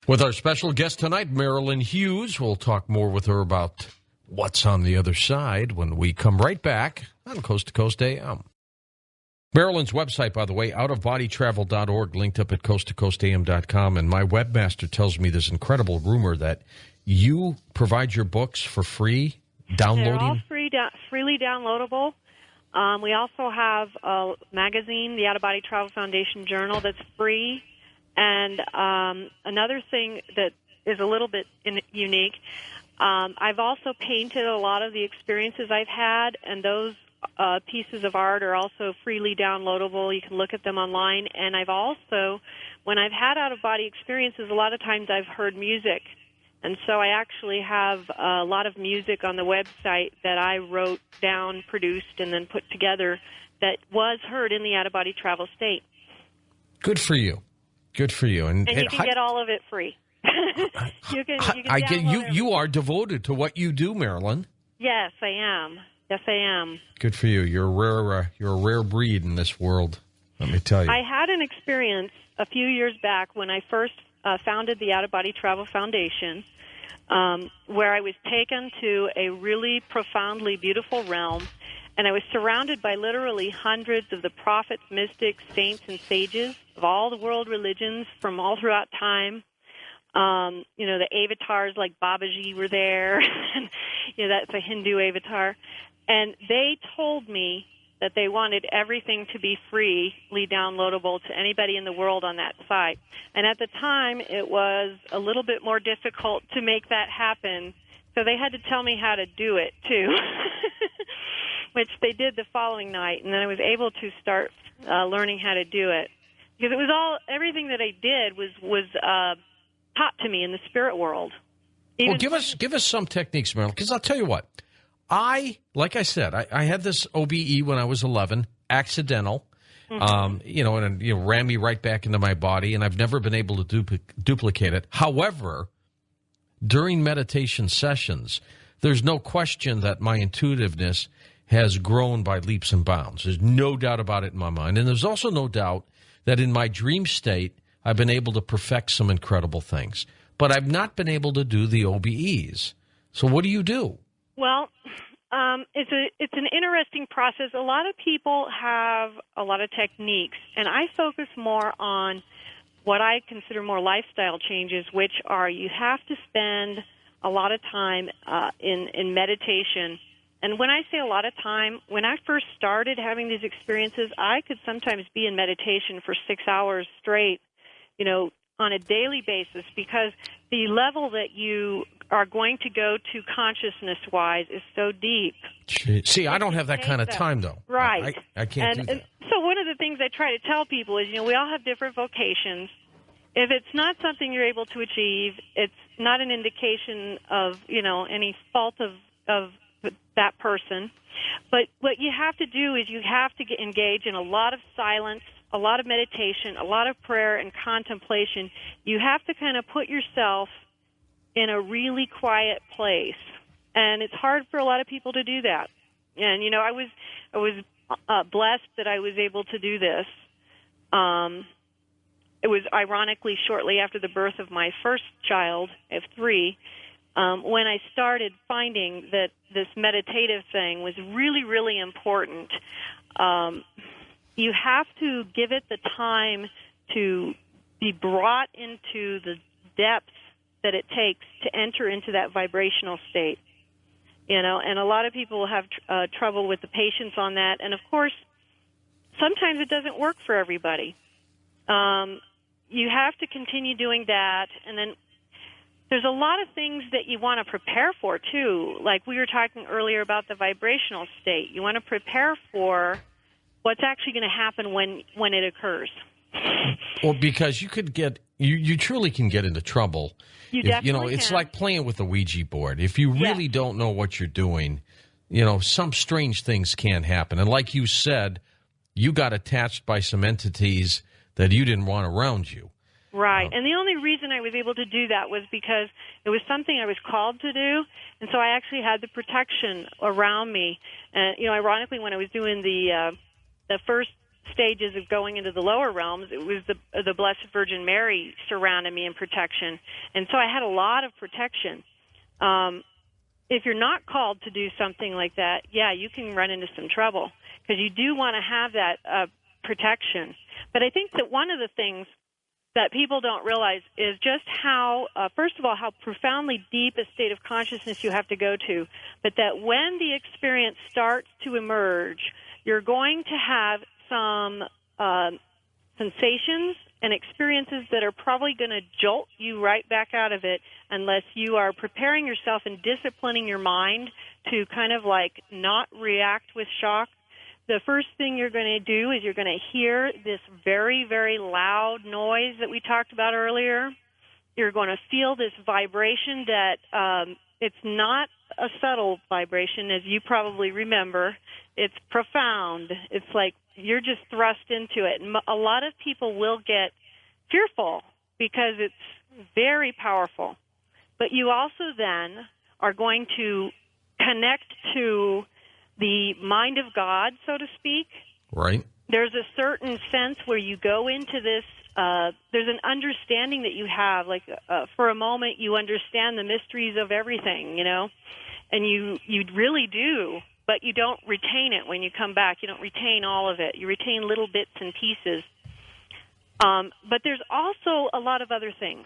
With our special guest tonight, Marilynn Hughes. We'll talk more with her about what's on the other side when we come right back on Coast to Coast AM. Marilynn's website, by the way, outofbodytravel.org, linked up at coasttocoastam.com. And my webmaster tells me this incredible rumor that you provide your books for free, downloading. They're all freely downloadable. We also have a magazine, the Out of Body Travel Foundation Journal, that's free. And another thing that is a little bit unique, I've also painted a lot of the experiences I've had, and those pieces of art are also freely downloadable. You can look at them online. And I've also, when I've had out-of-body experiences, a lot of times I've heard music. And so I actually have a lot of music on the website that I wrote down, produced, and then put together that was heard in the out-of-body travel state. Good for you. Good for you. And you can get all of it free. you can you are devoted to what you do, Marilynn. Yes, I am. Yes, I am. Good for you. You're a rare breed in this world, let me tell you. I had an experience a few years back when I first founded the Out of Body Travel Foundation, where I was taken to a really profoundly beautiful realm, and I was surrounded by literally hundreds of the prophets, mystics, saints, and sages of all the world religions from all throughout time. The avatars like Babaji were there. That's a Hindu avatar. And they told me that they wanted everything to be freely downloadable to anybody in the world on that site. And at the time, it was a little bit more difficult to make that happen. So they had to tell me how to do it, too, which they did the following night. And then I was able to start learning how to do it. Because it was everything that I did was taught to me in the spirit world. Well, give us some techniques, Marilynn, because I'll tell you what. Like I said, I had this OBE when I was 11, accidental, and ran me right back into my body, and I've never been able to duplicate it. However, during meditation sessions, there's no question that my intuitiveness has grown by leaps and bounds. There's no doubt about it in my mind. And there's also no doubt that in my dream state, I've been able to perfect some incredible things. But I've not been able to do the OBEs. So what do you do? Well, it's an interesting process. A lot of people have a lot of techniques, and I focus more on what I consider more lifestyle changes, which are you have to spend a lot of time in meditation. And when I say a lot of time, when I first started having these experiences, I could sometimes be in meditation for 6 hours straight, on a daily basis, because the level that you are going to go to consciousness-wise is so deep. See, I don't have that kind of time, though. Right. I can't do that. And so one of the things I try to tell people is, we all have different vocations. If it's not something you're able to achieve, it's not an indication of, any fault of that person. But what you have to do is you have to engage in a lot of silence, a lot of meditation, a lot of prayer and contemplation. You have to kind of put yourself in a really quiet place. And it's hard for a lot of people to do that. And, I was blessed that I was able to do this. It was ironically shortly after the birth of my first child, I have 3, when I started finding that this meditative thing was really, really important. You have to give it the time to be brought into the depths that it takes to enter into that vibrational state. And a lot of people have trouble with the patience on that. And, of course, sometimes it doesn't work for everybody. You have to continue doing that, and then there's a lot of things that you want to prepare for, too. Like we were talking earlier about the vibrational state. You want to prepare for what's actually going to happen when it occurs. Well, because you could you truly can get into trouble. It's like playing with a Ouija board. If you really don't know what you're doing, some strange things can happen. And like you said, you got attached by some entities that you didn't want around you. Right. And the only reason I was able to do that was because it was something I was called to do, and so I actually had the protection around me. Ironically, when I was doing the first stages of going into the lower realms, it was the Blessed Virgin Mary surrounding me in protection. And so I had a lot of protection. If you're not called to do something like that, you can run into some trouble, because you do want to have that protection. But I think that one of the things that people don't realize is just how, first of all, how profoundly deep a state of consciousness you have to go to, but that when the experience starts to emerge, you're going to have some sensations and experiences that are probably going to jolt you right back out of it unless you are preparing yourself and disciplining your mind to kind of like not react with shock. The first thing you're going to do is you're going to hear this very, very loud noise that we talked about earlier. You're going to feel this vibration that it's not a subtle vibration, as you probably remember. It's profound. It's like you're just thrust into it. And a lot of people will get fearful because it's very powerful. But you also then are going to connect to the mind of God, so to speak. Right. There's a certain sense where you go into this, there's an understanding that you have, like for a moment you understand the mysteries of everything, and you really do, but you don't retain it when you come back. You don't retain all of it. You retain little bits and pieces. But there's also a lot of other things.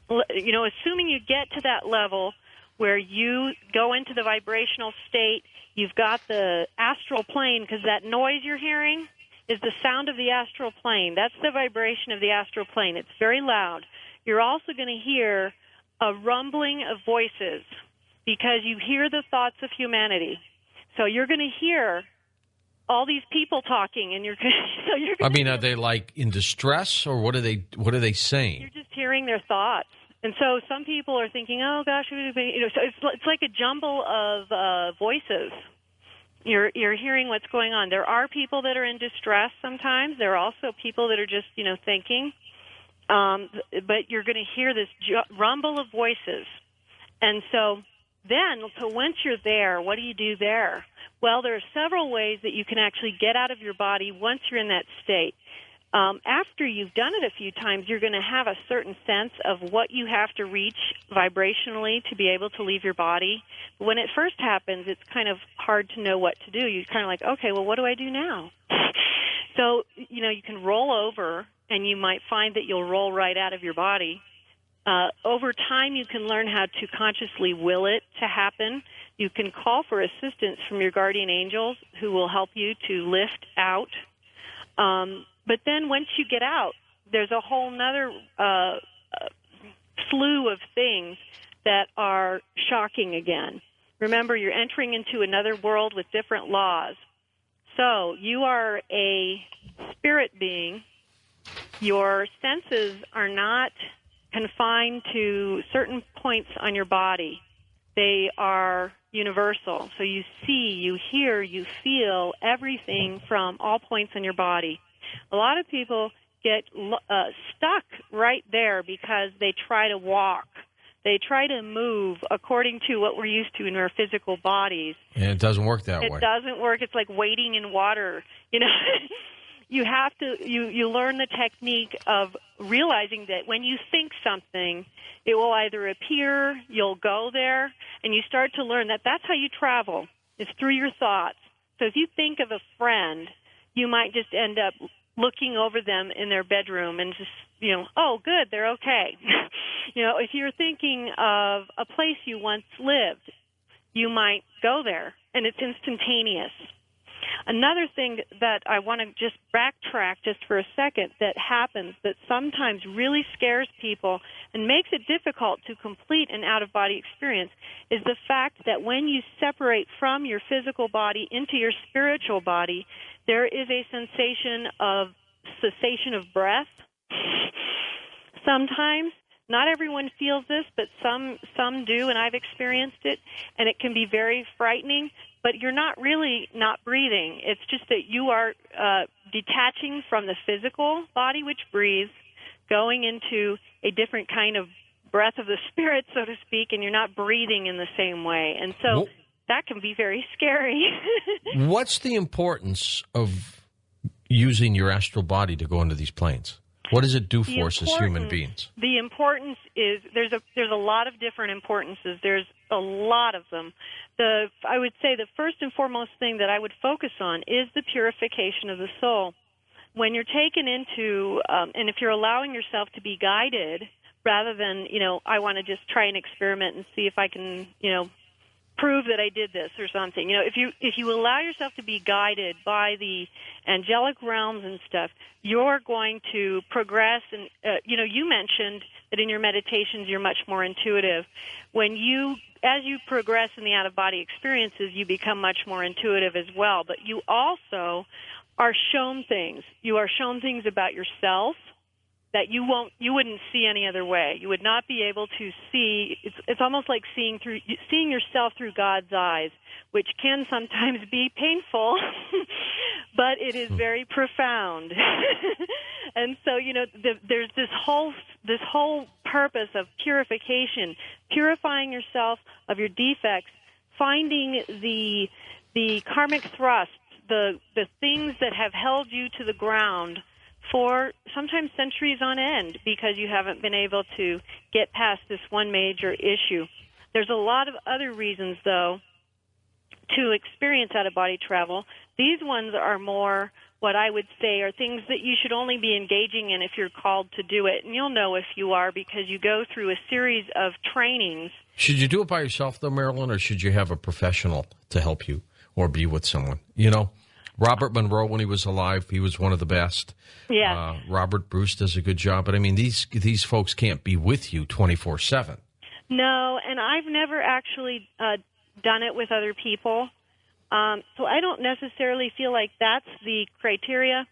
Assuming you get to that level where you go into the vibrational state, you've got the astral plane, because that noise you're hearing is the sound of the astral plane. That's the vibration of the astral plane. It's very loud. You're also going to hear a rumbling of voices because you hear the thoughts of humanity. So you're going to hear all these people talking, and you're are they like in distress, or what are they saying? You're just hearing their thoughts. And so some people are thinking, oh, gosh, so it's like a jumble of voices. You're hearing what's going on. There are people that are in distress sometimes. There are also people that are just, thinking. But you're going to hear this rumble of voices. And so once you're there, what do you do there? Well, there are several ways that you can actually get out of your body once you're in that state. After you've done it a few times, you're going to have a certain sense of what you have to reach vibrationally to be able to leave your body. But when it first happens, it's kind of hard to know what to do. You're kind of like, okay, well, what do I do now? So, you can roll over, and you might find that you'll roll right out of your body. Over time, you can learn how to consciously will it to happen. You can call for assistance from your guardian angels who will help you to lift out. But then once you get out, there's a whole nother slew of things that are shocking again. Remember, you're entering into another world with different laws. So you are a spirit being. Your senses are not confined to certain points on your body. They are universal. So you see, you hear, you feel everything from all points on your body. A lot of people get stuck right there because they try to walk. They try to move according to what we're used to in our physical bodies. And it doesn't work that way. It doesn't work. It's like wading in water. You have to, you learn the technique of realizing that when you think something, it will either appear, you'll go there, and you start to learn that that's how you travel. It's through your thoughts. So if you think of a friend, you might just end up looking over them in their bedroom and just, oh, good, they're okay. If you're thinking of a place you once lived, you might go there, and it's instantaneous. Another thing that I want to just backtrack just for a second that happens that sometimes really scares people and makes it difficult to complete an out-of-body experience is the fact that when you separate from your physical body into your spiritual body, there is a sensation of cessation of breath. Sometimes, not everyone feels this, but some do, and I've experienced it, and it can be very frightening. But you're not really not breathing. It's just that you are detaching from the physical body, which breathes, going into a different kind of breath of the spirit, so to speak, and you're not breathing in the same way. And so that can be very scary. What's the importance of using your astral body to go into these planes? What does it do for us as human beings? The importance is there's a lot of different importances. There's a lot of them. I would say the first and foremost thing that I would focus on is the purification of the soul. When you're taken into, and if you're allowing yourself to be guided, rather than, I want to just try and experiment and see if I can, prove that I did this or something. If you allow yourself to be guided by the angelic realms and stuff, you're going to progress. And you mentioned that in your meditations you're much more intuitive. As you progress in the out-of-body experiences, you become much more intuitive as well. But you also are shown things. You are shown things about yourself that you wouldn't see any other way. You would not be able to see. It's almost like seeing yourself through God's eyes, which can sometimes be painful, but it is very profound. And so, there's this whole purpose of purification, purifying yourself of your defects, finding the karmic thrusts, the things that have held you to the ground for sometimes centuries on end because you haven't been able to get past this one major issue. There's a lot of other reasons, though, to experience out-of-body travel. These ones are more what I would say are things that you should only be engaging in if you're called to do it. And you'll know if you are because you go through a series of trainings. Should you do it by yourself, though, Marilynn, or should you have a professional to help you or be with someone? Robert Monroe, when he was alive, he was one of the best. Yeah. Robert Bruce does a good job. But, these folks can't be with you 24/7. No, and I've never actually done it with other people. So I don't necessarily feel like that's the criteria.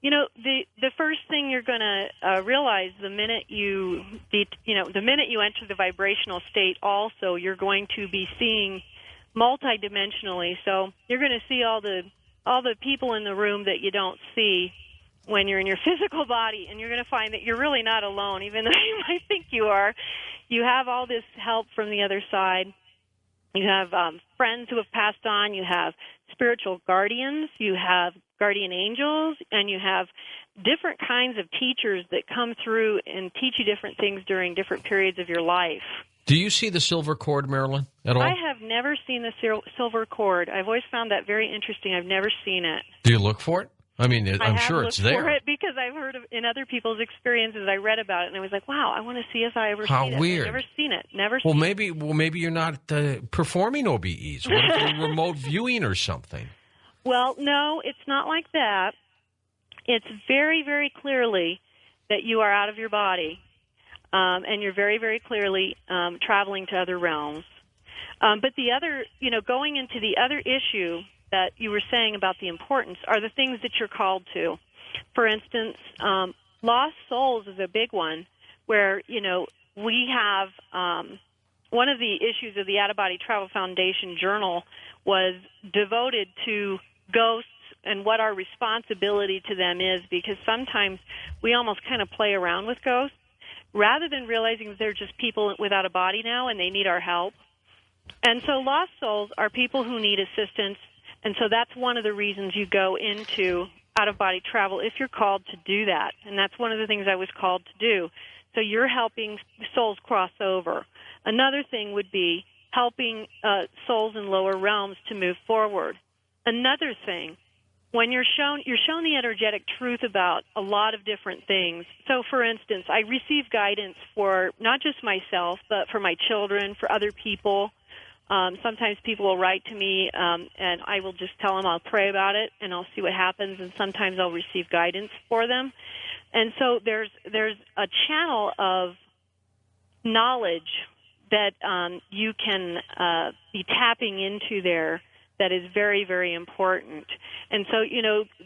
The first thing you're going to realize the minute you enter the vibrational state also, you're going to be seeing multidimensionally. So you're going to see all the people in the room that you don't see when you're in your physical body, and you're going to find that you're really not alone, even though you might think you are. You have all this help from the other side. You have friends who have passed on. You have spiritual guardians. You have guardian angels, and you have different kinds of teachers that come through and teach you different things during different periods of your life. Do you see the silver cord, Marilynn, at all? I have never seen the silver cord. I've always found that very interesting. I've never seen it. Do you look for it? I mean, I'm sure it's there. I have looked for it because I've heard of in other people's experiences. I read about it, and I was like, "Wow, I want to see if I ever How seen it." weird! I've never seen it. Never. Well, seen it. maybe you're not performing OBEs. What if you're remote viewing or something? Well, no, it's not like that. It's very, very clearly that you are out of your body, and you're very, very clearly traveling to other realms. But the other, going into the other issue that you were saying about the importance are the things that you're called to. For instance, lost souls is a big one where, we have one of the issues of the Out of Body Travel Foundation journal was devoted to ghosts and what our responsibility to them is, because sometimes we almost kind of play around with ghosts rather than realizing that they're just people without a body now and they need our help. And so lost souls are people who need assistance, and so that's one of the reasons you go into out-of-body travel if you're called to do that, and that's one of the things I was called to do. So you're helping souls cross over. Another thing would be helping souls in lower realms to move forward. Another thing, when you're shown the energetic truth about a lot of different things. So, for instance, I receive guidance for not just myself, but for my children, for other people. Sometimes people will write to me, and I will just tell them I'll pray about it, and I'll see what happens, and sometimes I'll receive guidance for them. And so there's a channel of knowledge that you can be tapping into there that is very, very important. And so,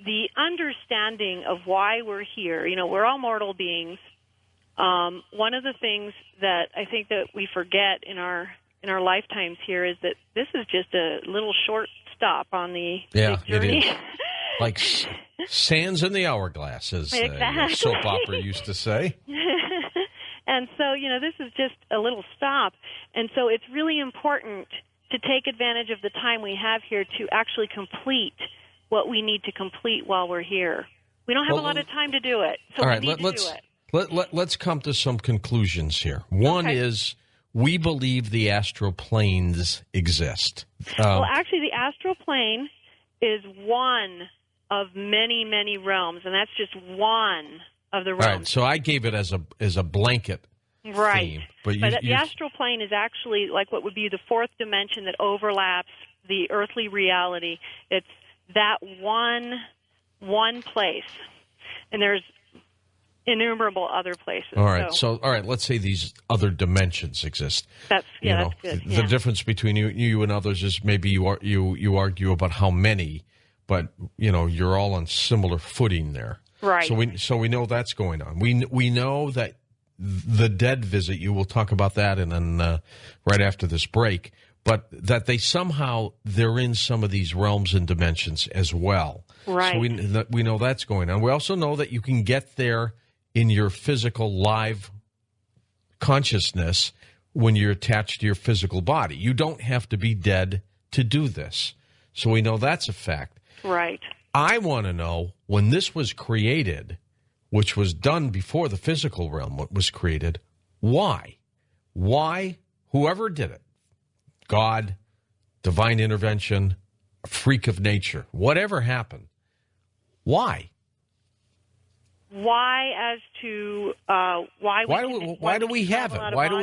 the understanding of why we're here, we're all mortal beings. One of the things that I think that we forget in our lifetimes here is that this is just a little short stop on the big journey. It is. Like sands in the hourglass, as exactly. Soap opera used to say. And so, this is just a little stop. And so it's really important to take advantage of the time we have here to actually complete what we need to complete while we're here. We don't have a lot of time to do it, so we need to do it. Let's come to some conclusions here. One is we believe the astral planes exist. Well, actually, the astral plane is one of many, many realms, and that's just one of the realms. All right, so I gave it as a blanket right. theme. But the astral plane is actually like what would be the fourth dimension that overlaps the earthly reality. It's that one place, and there's innumerable other places. All right, so let's say these other dimensions exist. That's good. The difference between you and others is maybe you argue about how many, but you're all on similar footing there. Right. So we know that's going on. We know that the dead visit you. We'll talk about that, and then right after this break. But that they're in some of these realms and dimensions as well. Right. So we know that's going on. We also know that you can get there in your physical live consciousness when you're attached to your physical body. You don't have to be dead to do this. So we know that's a fact. Right. I want to know, when this was created, which was done before the physical realm was created, why? Why? Whoever did it, God, divine intervention, a freak of nature, whatever happened, why? Why as to why do we have it? Why do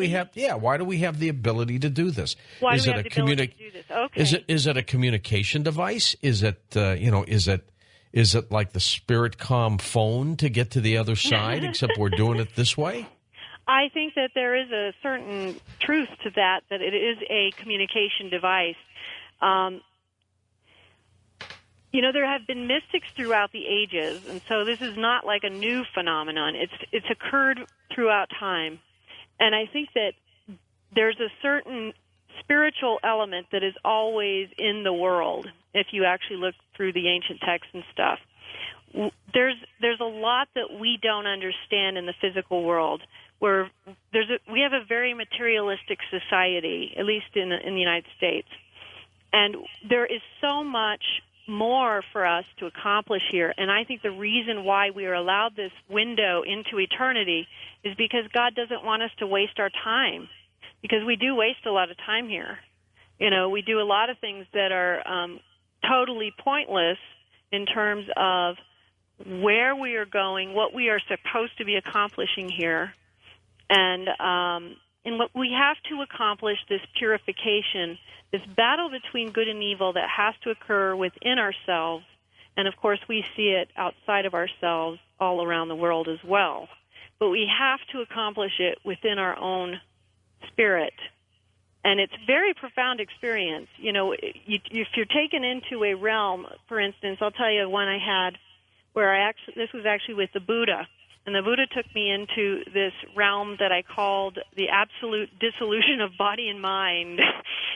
we have the ability to do this? Why do we have the ability to do this? Okay. Is it a communication device? Is it is it like the spirit comm phone to get to the other side, except we're doing it this way? I think that there is a certain truth to that it is a communication device. There have been mystics throughout the ages, and so this is not like a new phenomenon. It's occurred throughout time. And I think that there's a certain spiritual element that is always in the world. If you actually look through the ancient texts and stuff, there's a lot that we don't understand in the physical world. Where we have a very materialistic society, at least in the United States, and there is so much more for us to accomplish here. And I think the reason why we are allowed this window into eternity is because God doesn't want us to waste our time, because we do waste a lot of time here. You know, we do a lot of things that are totally pointless in terms of where we are going, what we are supposed to be accomplishing here. And what we have to accomplish, this purification, this battle between good and evil that has to occur within ourselves. And, of course, we see it outside of ourselves all around the world as well. But we have to accomplish it within our own spirit. And it's a very profound experience. You know, if you're taken into a realm, for instance, I'll tell you one I had where this was actually with the Buddha. And the Buddha took me into this realm that I called the absolute dissolution of body and mind.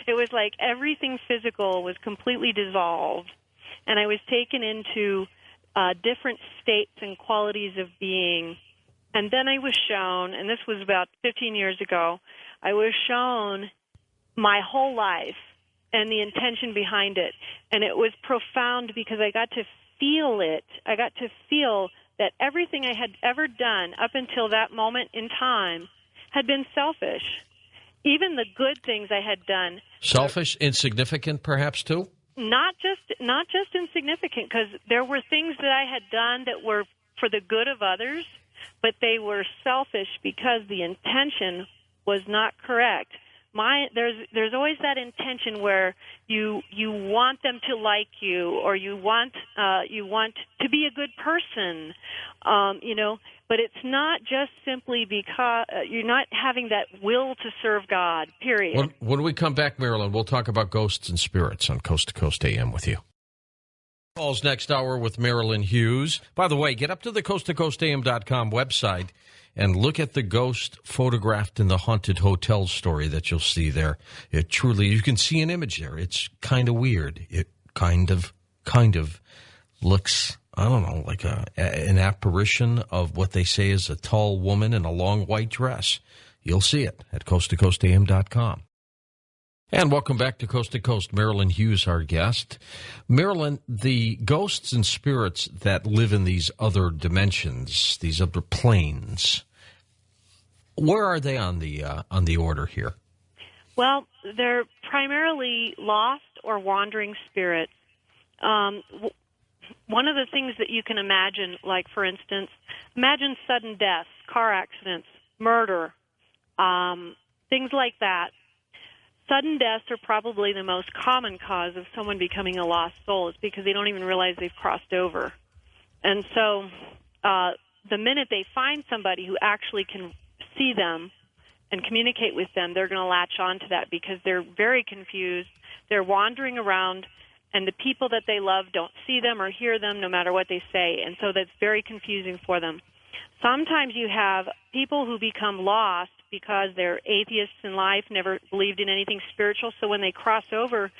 It was like everything physical was completely dissolved. And I was taken into different states and qualities of being. And then I was shown, and this was about 15 years ago, I was shown my whole life and the intention behind it. And it was profound because I got to feel it. I got to feel that everything I had ever done up until that moment in time had been selfish. Even the good things I had done. Selfish, insignificant, perhaps, too? Not just insignificant, because there were things that I had done that were for the good of others, but they were selfish because the intention was not correct. There's always that intention where you want them to like you, or you want to be a good person, but it's not just simply because you're not having that will to serve God, period. When we come back, Marilynn, we'll talk about ghosts and spirits on Coast to Coast AM with you. Calls next hour with Marilynn Hughes. By the way, get up to the coasttocoastam.com website and look at the ghost photographed in the haunted hotel story that you'll see there. It truly, you can see an image there. It's kind of weird. It kind of looks, I don't know, like an apparition of what they say is a tall woman in a long white dress. You'll see it at coasttocoastam.com. And welcome back to Coast to Coast. Marilynn Hughes, our guest. Marilynn, the ghosts and spirits that live in these other dimensions, these other planes, where are they on the order here? Well, they're primarily lost or wandering spirits. One of the things that you can imagine, like, for instance, imagine sudden deaths, car accidents, murder, things like that. Sudden deaths are probably the most common cause of someone becoming a lost soul. It's because they don't even realize they've crossed over. And so the minute they find somebody who actually can see them and communicate with them, they're going to latch on to that because they're very confused. They're wandering around, and the people that they love don't see them or hear them no matter what they say, and so that's very confusing for them. Sometimes you have people who become lost because they're atheists in life, never believed in anything spiritual, so when they cross over,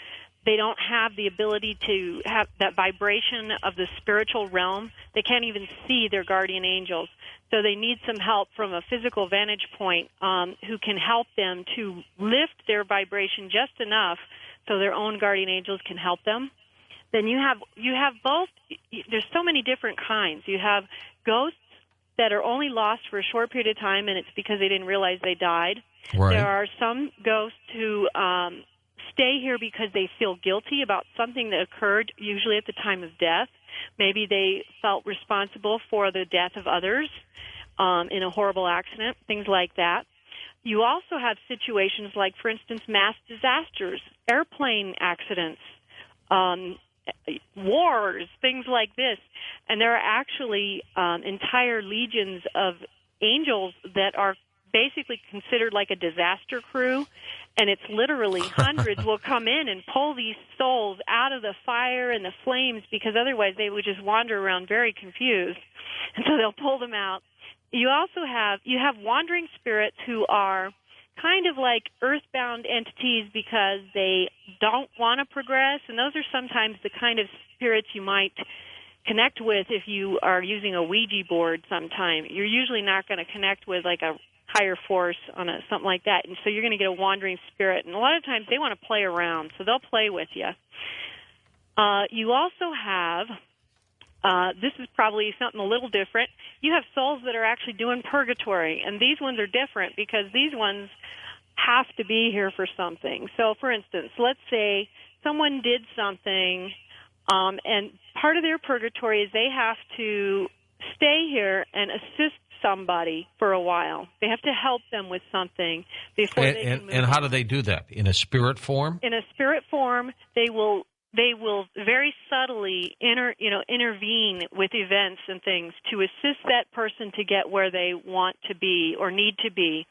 they don't have the ability to have that vibration of the spiritual realm. They can't even see their guardian angels, so they need some help from a physical vantage point who can help them to lift their vibration just enough so their own guardian angels can help them. Then you have both. There's so many different kinds. You have ghosts that are only lost for a short period of time, and it's because they didn't realize they died. Right. There are some ghosts who stay here because they feel guilty about something that occurred, usually at the time of death. Maybe they felt responsible for the death of others in a horrible accident, things like that. You also have situations like, for instance, mass disasters, airplane accidents, wars, things like this. And there are actually entire legions of angels that are basically considered like a disaster crew, and it's literally hundreds will come in and pull these souls out of the fire and the flames, because otherwise they would just wander around very confused, and so they'll pull them out. You also have wandering spirits who are kind of like earthbound entities because they don't want to progress, and those are sometimes the kind of spirits you might connect with if you are using a Ouija board sometime. You're usually not going to connect with like a higher force on something like that, and so you're going to get a wandering spirit. And a lot of times they want to play around, so they'll play with you. You also have, this is probably something a little different, you have souls that are actually doing purgatory, and these ones are different because these ones have to be here for something. So, for instance, let's say someone did something, and part of their purgatory is they have to stay here and assist somebody for a while. They have to help them with something before they can move And how on. do they do that? In a spirit form? In a spirit form, they will very subtly intervene with events and things to assist that person to get where they want to be or need to be.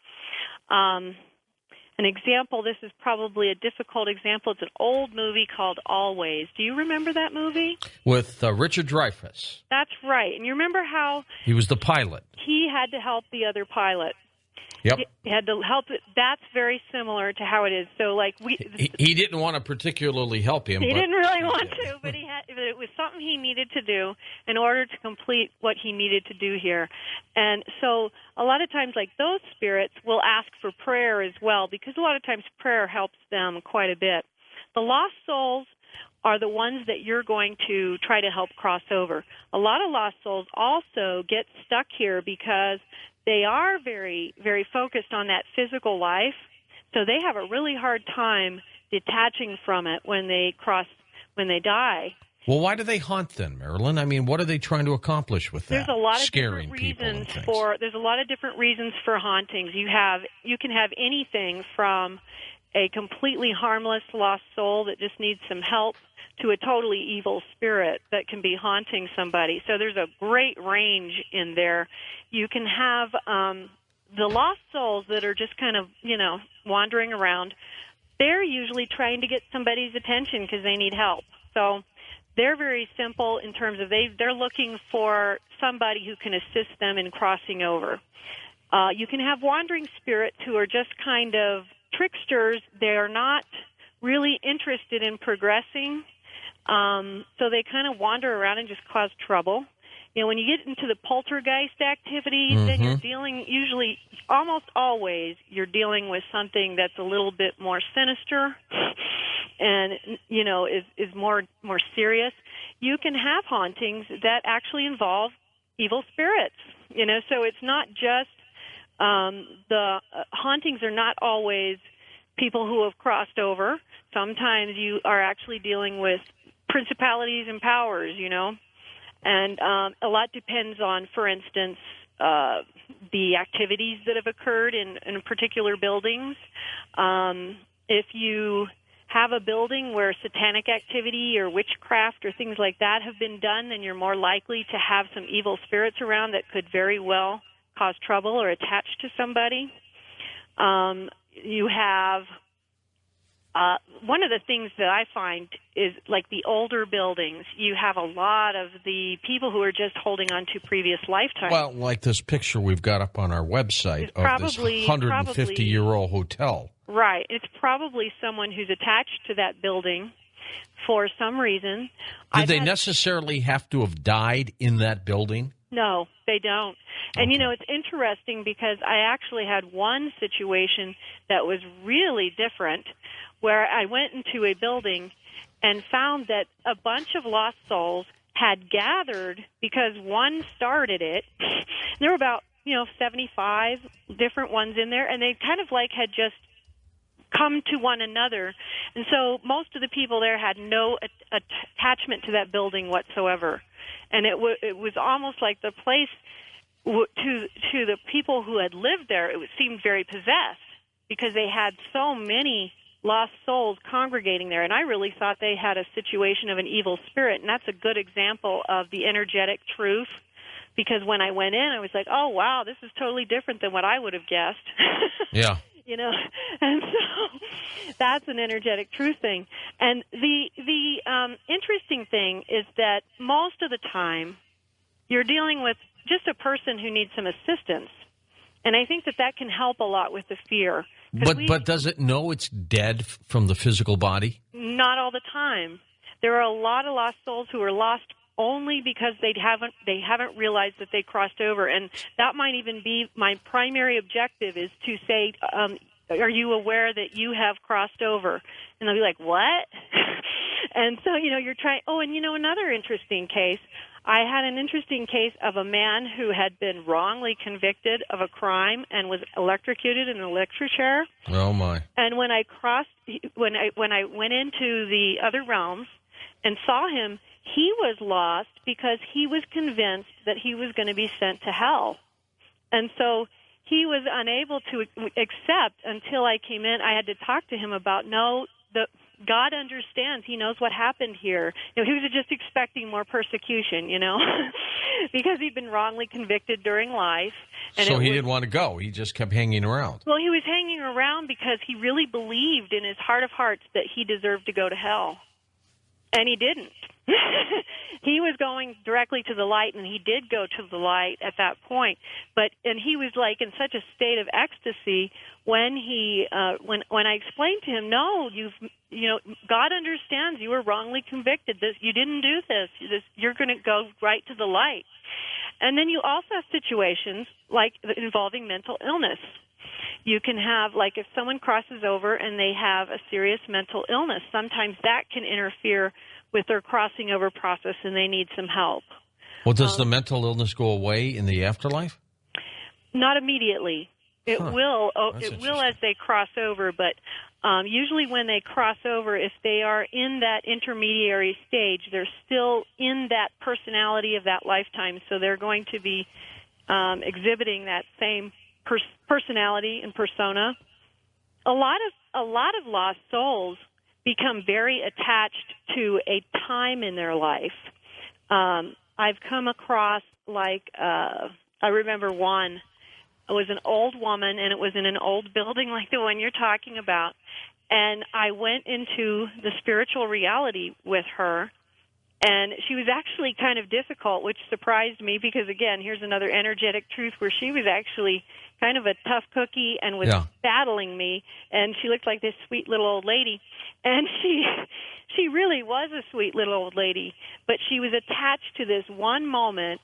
An example, this is probably a difficult example. It's an old movie called Always. Do you remember that movie? With Richard Dreyfuss. That's right. And you remember how He was the pilot. he had to help the other pilot? Yep. He had to help it. That's very similar to how it is. So, like He didn't want to particularly help him. He but didn't really want to, but it was something he needed to do in order to complete what he needed to do here. And so a lot of times, like those spirits will ask for prayer as well, because a lot of times prayer helps them quite a bit. The lost souls are the ones that you're going to try to help cross over. A lot of lost souls also get stuck here because they are very, very focused on that physical life, so they have a really hard time detaching from it when they die. Well, why do they haunt then, Marilynn? I mean, what are they trying to accomplish with that? There's a lot of Scaring different people reasons and things. there's a lot of different reasons for hauntings. You can have anything from a completely harmless lost soul that just needs some help to a totally evil spirit that can be haunting somebody. So there's a great range in there. You can have the lost souls that are just kind of, wandering around. They're usually trying to get somebody's attention because they need help. So they're very simple in terms of they're looking for somebody who can assist them in crossing over. You can have wandering spirits who are just kind of tricksters. They're not really interested in progressing. So they kind of wander around and just cause trouble. When you get into the poltergeist activity, then you're dealing, usually, almost always, you're dealing with something that's a little bit more sinister and, is more serious. You can have hauntings that actually involve evil spirits, so it's not just, the hauntings are not always people who have crossed over. Sometimes you are actually dealing with principalities and powers, and a lot depends on, for instance, the activities that have occurred in particular buildings. If you have a building where satanic activity or witchcraft or things like that have been done, then you're more likely to have some evil spirits around that could very well cause trouble or attach to somebody. You have one of the things that I find is, like the older buildings, you have a lot of the people who are just holding on to previous lifetimes. Well, like this picture we've got up on our website of this 150-year-old hotel. Right. It's probably someone who's attached to that building for some reason. Did they necessarily have to have died in that building? No, they don't. And, it's interesting because I actually had one situation that was really different where I went into a building and found that a bunch of lost souls had gathered because one started it. There were about, 75 different ones in there, and they kind of like had just come to one another. And so most of the people there had no attachment to that building whatsoever. And it was almost like the place, to the people who had lived there, it seemed very possessed because they had so many lost souls congregating there. And I really thought they had a situation of an evil spirit. And that's a good example of the energetic truth, because when I went in, I was like, oh, wow, this is totally different than what I would have guessed. Yeah. And so that's an energetic truth thing. And the interesting thing is that most of the time you're dealing with just a person who needs some assistance. And I think that can help a lot with the fear. But does it know it's dead from the physical body? Not all the time. There are a lot of lost souls who are lost only because they haven't realized that they crossed over, and that might even be my primary objective, is to say, are you aware that you have crossed over? And they'll be like, what? And so, you're trying. Oh, and another interesting case. I had an interesting case of a man who had been wrongly convicted of a crime and was electrocuted in an electric chair. Oh my! And when I went into the other realms and saw him, he was lost because he was convinced that he was going to be sent to hell, and so he was unable to accept until I came in. I had to talk to him about God understands. He knows what happened here. He was just expecting more persecution, because he'd been wrongly convicted during life. And so he didn't want to go. He just kept hanging around. Well, he was hanging around because he really believed in his heart of hearts that he deserved to go to hell. And he didn't. He was going directly to the light, and he did go to the light at that point. And he was like in such a state of ecstasy when when I explained to him, no, God understands you were wrongly convicted. You didn't do this. You're going to go right to the light. And then you also have situations like involving mental illness. You can have, like, if someone crosses over and they have a serious mental illness, sometimes that can interfere with their crossing over process, and they need some help. Well, does the mental illness go away in the afterlife? Not immediately. It will. It will as they cross over, but usually when they cross over, if they are in that intermediary stage, they're still in that personality of that lifetime, so they're going to be exhibiting that same personality and persona. A lot of lost souls become very attached to a time in their life. I've come across, I remember one. It was an old woman, and it was in an old building like the one you're talking about. And I went into the spiritual reality with her, and she was actually kind of difficult, which surprised me because, again, here's another energetic truth where she was actually kind of a tough cookie and was battling me, and she looked like this sweet little old lady. And she really was a sweet little old lady, but she was attached to this one moment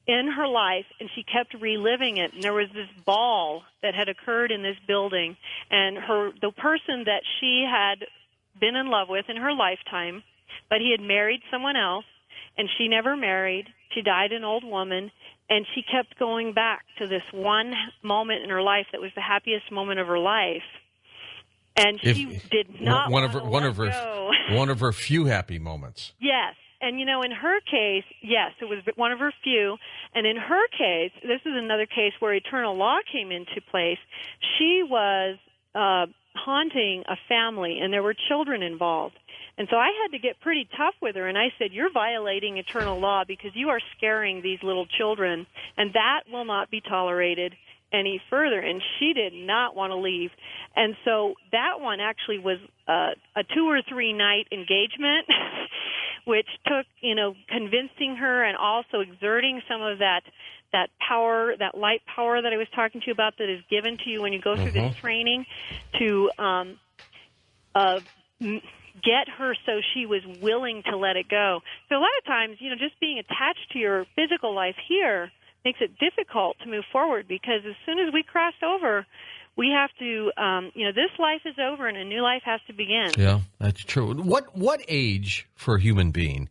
in her life, and she kept reliving it. And there was this ball that had occurred in this building, and the person that she had been in love with in her lifetime, but he had married someone else, and she never married. She died an old woman, and she kept going back to this one moment in her life that was the happiest moment of her life. And she did not one of her few happy moments. Yes. And, in her case, yes, it was one of her few. And in her case, this is another case where eternal law came into place. She was haunting a family, and there were children involved. And so I had to get pretty tough with her, and I said, you're violating eternal law because you are scaring these little children, and that will not be tolerated any further. And she did not want to leave. And so that one actually was a 2 or 3 night engagement, which took, convincing her and also exerting some of that power, that light power that I was talking to you about that is given to you when you go through this training to get her so she was willing to let it go. So a lot of times, just being attached to your physical life here makes it difficult to move forward because as soon as we cross over, we have to, this life is over and a new life has to begin. Yeah, that's true. What age for a human being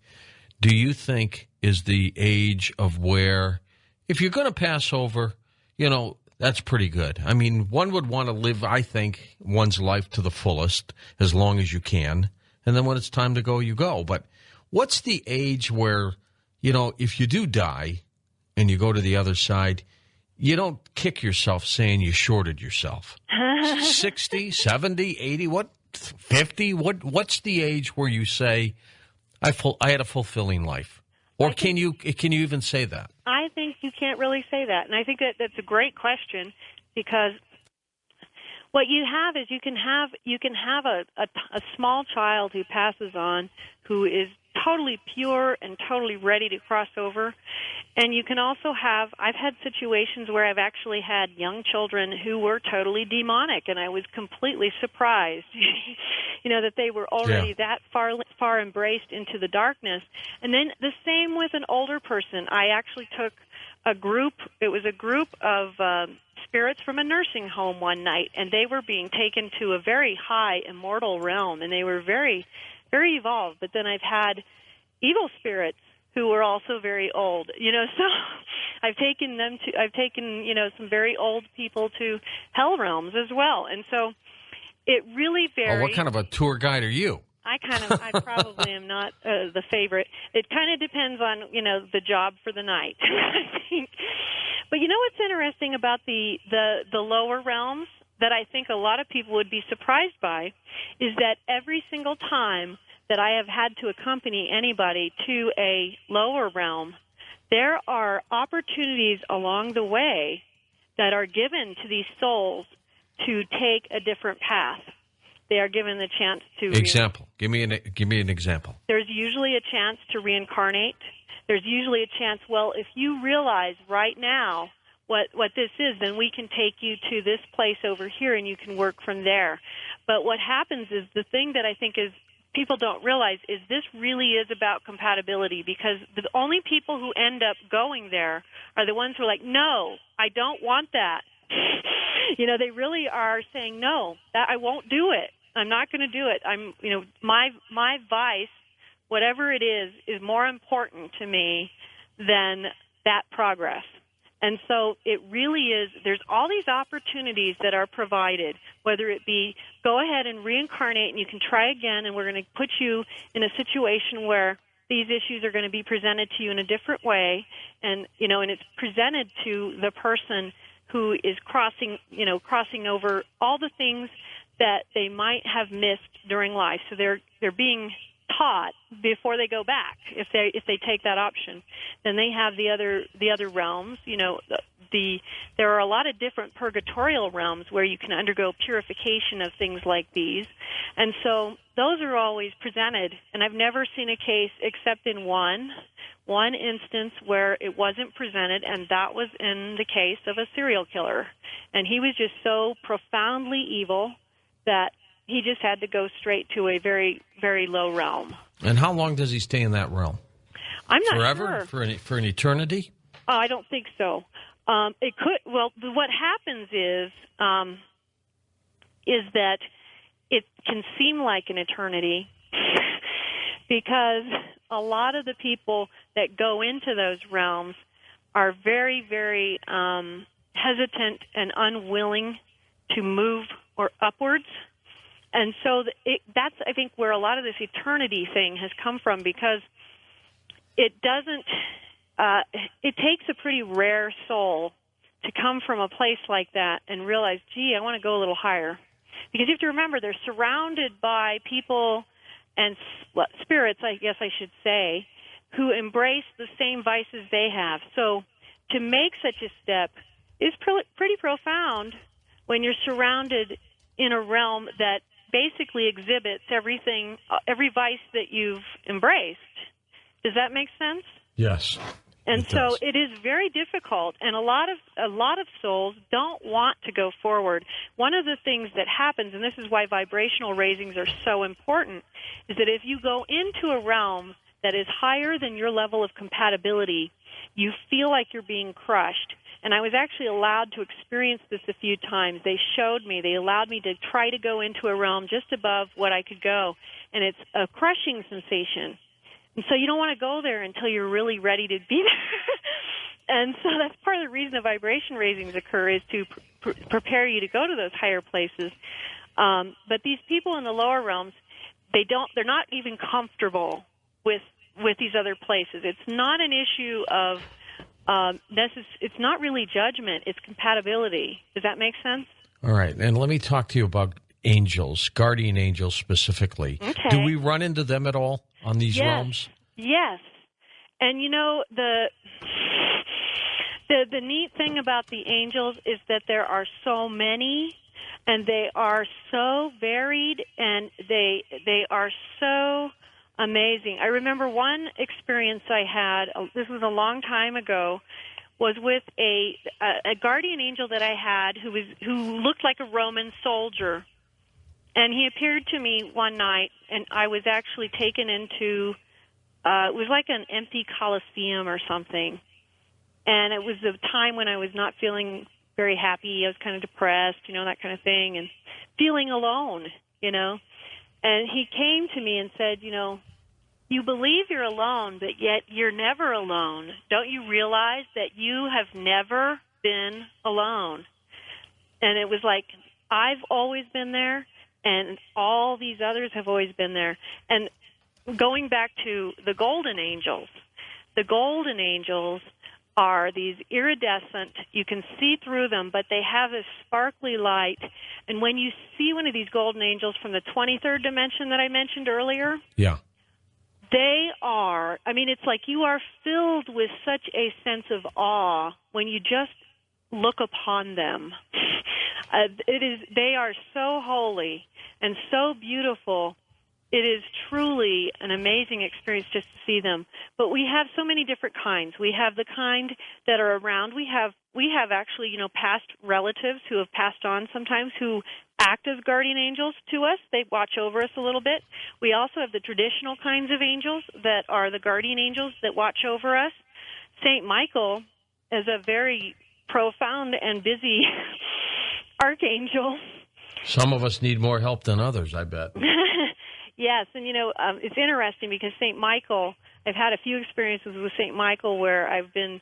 do you think is the age of where, if you're going to pass over, that's pretty good. I mean, one would want to live, I think, one's life to the fullest as long as you can. And then when it's time to go, you go. But what's the age where, if you do die and you go to the other side, you don't kick yourself saying you shorted yourself? 60, 70, 80, 50? What's the age where you say, I had a fulfilling life? Or can you even say that? I think you can't really say that. And I think that's a great question because what you have is you can have a small child who passes on who is totally pure and totally ready to cross over. And you can also I've had situations where I've actually had young children who were totally demonic, and I was completely surprised, that they were already that far embraced into the darkness. And then the same with an older person. I actually took it was a group of spirits from a nursing home one night, and they were being taken to a very high immortal realm, and they were very, very evolved. But then I've had evil spirits who were also very old, so I've taken some very old people to hell realms as well. And so it really varies. Oh, what kind of a tour guide are you? I probably am not the favorite. It kind of depends on, the job for the night, I think. But what's interesting about the lower realms that I think a lot of people would be surprised by is that every single time that I have had to accompany anybody to a lower realm, there are opportunities along the way that are given to these souls to take a different path. They are given the chance to example. Give me an example. There's usually a chance to reincarnate. There's usually a chance, if you realize right now what this is, then we can take you to this place over here and you can work from there. But what happens is the thing that I think is people don't realize is this really is about compatibility, because the only people who end up going there are the ones who are like, no, I don't want that. They really are saying, no, that I won't do it. I'm not going to do it. My vice, whatever it is more important to me than that progress. And so it really is, there's all these opportunities that are provided, whether it be go ahead and reincarnate and you can try again, and we're going to put you in a situation where these issues are going to be presented to you in a different way, and and it's presented to the person who is crossing over all the things that they might have missed during life. So they're being taught before they go back. If they take that option, then they have the other realms. There are a lot of different purgatorial realms where you can undergo purification of things like these, and so those are always presented. And I've never seen a case except in one instance where it wasn't presented, and that was in the case of a serial killer. And he was just so profoundly evil that he just had to go straight to a very, very low realm. And how long does he stay in that realm? I'm not Forever? sure. For an eternity? I don't think so. It could. Well, what happens is that it can seem like an eternity because a lot of the people that go into those realms are very, very hesitant and unwilling to move or upwards. And so that's, I think, where a lot of this eternity thing has come from, because it doesn't, it takes a pretty rare soul to come from a place like that and realize, gee, I want to go a little higher. Because you have to remember, they're surrounded by people and spirits, I guess I should say, who embrace the same vices they have. So to make such a step is pretty profound when you're surrounded in a realm that basically exhibits everything, every vice that you've embraced. Does that make sense? Yes. And so it is very difficult, and a lot of souls don't want to go forward. One of the things that happens, and this is why vibrational raisings are so important, is that if you go into a realm that is higher than your level of compatibility, you feel like you're being crushed. And I was actually allowed to experience this a few times. They allowed me to try to go into a realm just above what I could go, and it's a crushing sensation. And so you don't want to go there until you're really ready to be there. And so that's part of the reason the vibration raisings occur, is to prepare you to go to those higher places. But these people in the lower realms, they're not even comfortable with these other places. It's not an issue of it's not really judgment, it's compatibility. Does that make sense? All right, and let me talk to you about angels, guardian angels specifically. Okay. Do we run into them at all on these realms? Yes. And the neat thing about the angels is that there are so many, and they are so varied, and they are so amazing. I remember one experience I had, this was a long time ago, was with a guardian angel that I had who looked like a Roman soldier. And he appeared to me one night, and I was actually taken into, it was like an empty coliseum or something. And it was a time when I was not feeling very happy. I was kind of depressed, that kind of thing, and feeling alone, And he came to me and said, you believe you're alone, but yet you're never alone. Don't you realize that you have never been alone? And it was like, I've always been there, and all these others have always been there. And going back to the golden angels are these iridescent, you can see through them, but they have this sparkly light. And when you see one of these golden angels from the 23rd dimension that I mentioned earlier, yeah, they are, it's like you are filled with such a sense of awe when you just look upon them. They are so holy and so beautiful. It is truly an amazing experience just to see them. But we have so many different kinds. We have the kind that are around. We have actually, past relatives who have passed on sometimes who act as guardian angels to us. They watch over us a little bit. We also have the traditional kinds of angels that are the guardian angels that watch over us. Saint Michael is a very profound and busy archangel. Some of us need more help than others, I bet. Yes, and it's interesting because St. Michael, I've had a few experiences with St. Michael where I've been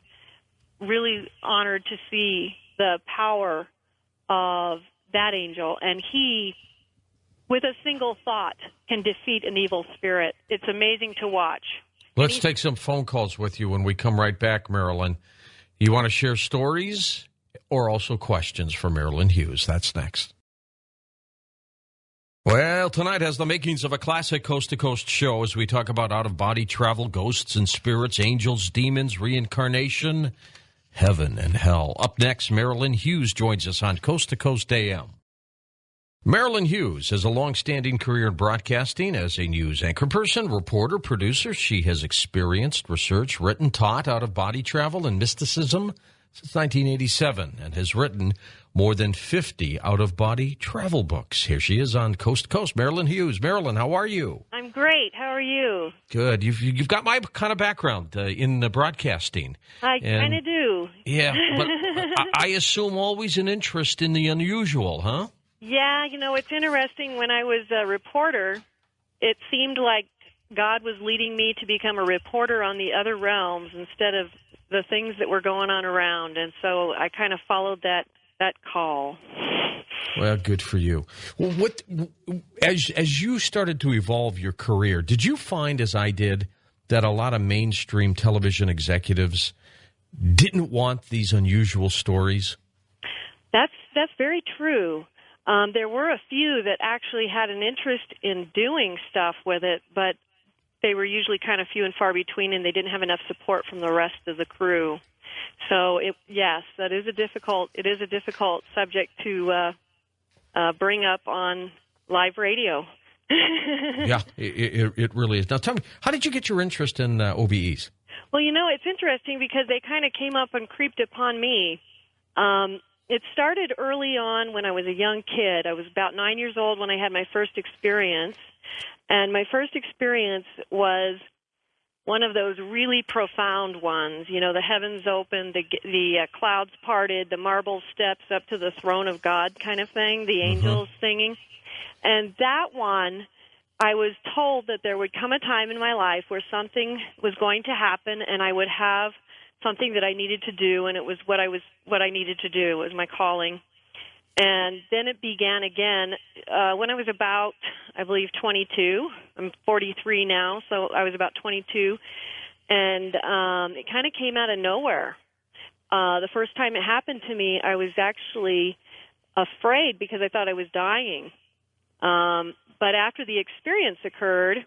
really honored to see the power of that angel, and he, with a single thought, can defeat an evil spirit. It's amazing to watch. Let's take some phone calls with you when we come right back, Marilynn. You want to share stories or also questions for Marilynn Hughes? That's next. Well, tonight has the makings of a classic coast-to-coast show as we talk about out-of-body travel, ghosts and spirits, angels, demons, reincarnation, heaven and hell. Up next, Marilynn Hughes joins us on Coast to Coast AM. Marilynn Hughes has a long-standing career in broadcasting as a news anchor person, reporter, producer. She has experienced, researched, written, taught out-of-body travel and mysticism since 1987 and has written more than 50 out-of-body travel books. Here she is on Coast to Coast, Marilynn Hughes. Marilynn, how are you? I'm great. How are you? Good. You've got my kind of background in broadcasting. I kind of do. Yeah, but I assume always an interest in the unusual, huh? Yeah, it's interesting. When I was a reporter, it seemed like God was leading me to become a reporter on the other realms instead of the things that were going on around, and so I kind of followed that call. Well, good for you. Well, as you started to evolve your career, did you find, as I did, that a lot of mainstream television executives didn't want these unusual stories? That's very true. There were a few that actually had an interest in doing stuff with it, but they were usually kind of few and far between, and they didn't have enough support from the rest of the crew. So, yes, it is a difficult subject to bring up on live radio. Yeah, it really is. Now, tell me, how did you get your interest in OBEs? Well, it's interesting because they kind of came up and creeped upon me. It started early on when I was a young kid. I was about 9 years old when I had my first experience. And my first experience was one of those really profound ones. The heavens opened, the clouds parted, the marble steps up to the throne of God kind of thing, the angels singing. And that one, I was told that there would come a time in my life where something was going to happen and I would have something that I needed to do, and it was what I needed to do. It was my calling. And then it began again when I was about, I believe, 22. I'm 43 now, so I was about 22. And it kind of came out of nowhere. The first time it happened to me, I was actually afraid because I thought I was dying. But after the experience occurred,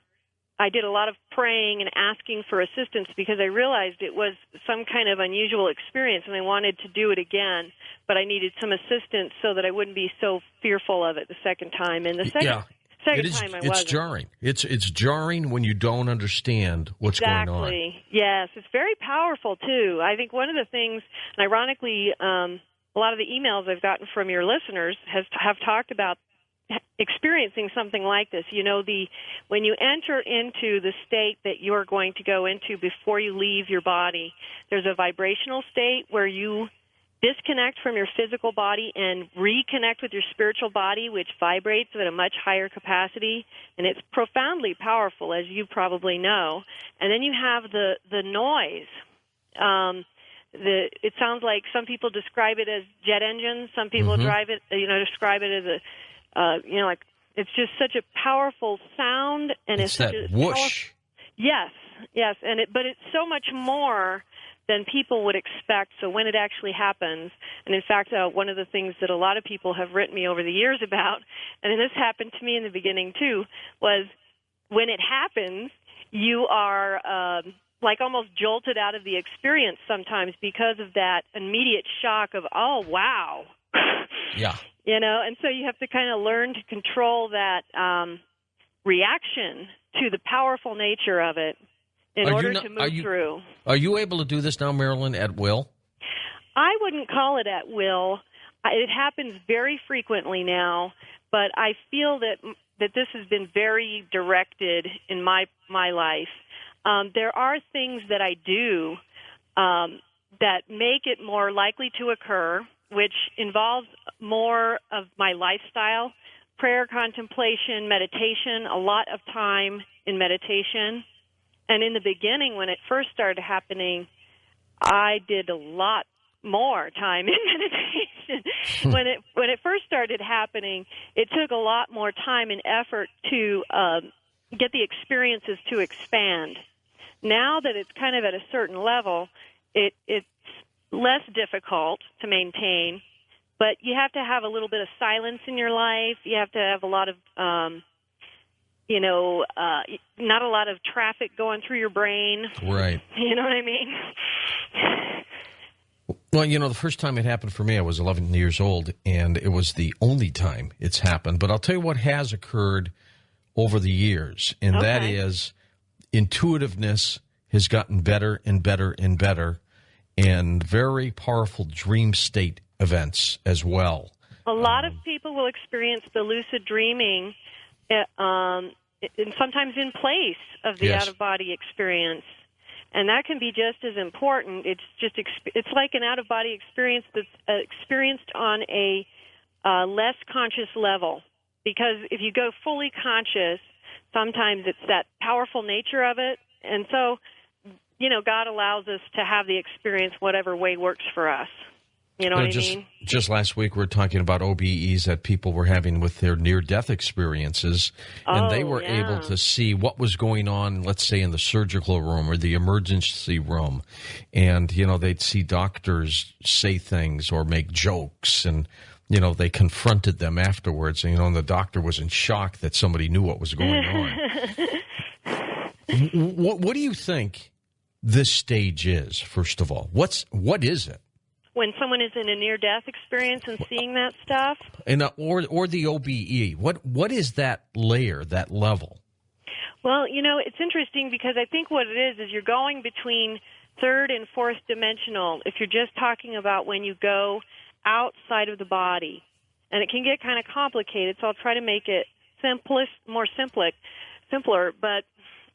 I did a lot of praying and asking for assistance because I realized it was some kind of unusual experience and I wanted to do it again, but I needed some assistance so that I wouldn't be so fearful of it the second time. And the Second time I wasn't. It's jarring. It's jarring when you don't understand what's going on. Exactly. Yes, it's very powerful too. I think one of the things, and ironically, a lot of the emails I've gotten from your listeners have talked about experiencing something like this. You know, when you enter into the state that you're going to go into before you leave your body, there's a vibrational state where you disconnect from your physical body and reconnect with your spiritual body, which vibrates at a much higher capacity, and it's profoundly powerful, as you probably know. And then you have the noise. It sounds like some people describe it as jet engines. Some people describe it as like it's just such a powerful sound, and it's that whoosh. Yes, but it's so much more than people would expect. So when it actually happens, and in fact, one of the things that a lot of people have written me over the years about, and this happened to me in the beginning too, was when it happens, you are like almost jolted out of the experience sometimes because of that immediate shock of, oh, wow. Yeah. You know, and so you have to kind of learn to control that reaction to the powerful nature of it in order to move through. Are you able to do this now, Marilynn, at will? I wouldn't call it at will. It happens very frequently now, but I feel that this has been very directed in my life. There are things that I do that make it more likely to occur, which involves more of my lifestyle, prayer, contemplation, meditation, a lot of time in meditation. And in the beginning, when it first started happening, I did a lot more time in meditation. When it first started happening, it took a lot more time and effort to get the experiences to expand. Now that it's kind of at a certain level, it's less difficult to maintain, but you have to have a little bit of silence in your life. You have to have a lot of not a lot of traffic going through your brain. Right. You know what I mean? Well, the first time it happened for me, I was 11 years old, and it was the only time it's happened. But I'll tell you what has occurred over the years, and that is intuitiveness has gotten better and better and better, and very powerful dream state events as well. A lot of people will experience the lucid dreaming and sometimes in place of the out-of-body experience. And that can be just as important. It's like an out-of-body experience that's experienced on a less conscious level. Because if you go fully conscious, sometimes it's that powerful nature of it. And so, God allows us to have the experience whatever way works for us. You know what I mean? Just last week, we were talking about OBEs that people were having with their near-death experiences, and they were able to see what was going on, let's say, in the surgical room or the emergency room. And, they'd see doctors say things or make jokes, and, they confronted them afterwards. And, the doctor was in shock that somebody knew what was going on. What do you think this stage is, first of all? What is it? When someone is in a near-death experience and seeing that stuff? And or the OBE. What is that layer, that level? Well, it's interesting because I think what it is you're going between third and fourth dimensional if you're just talking about when you go outside of the body. And it can get kind of complicated, so I'll try to make it simpler. But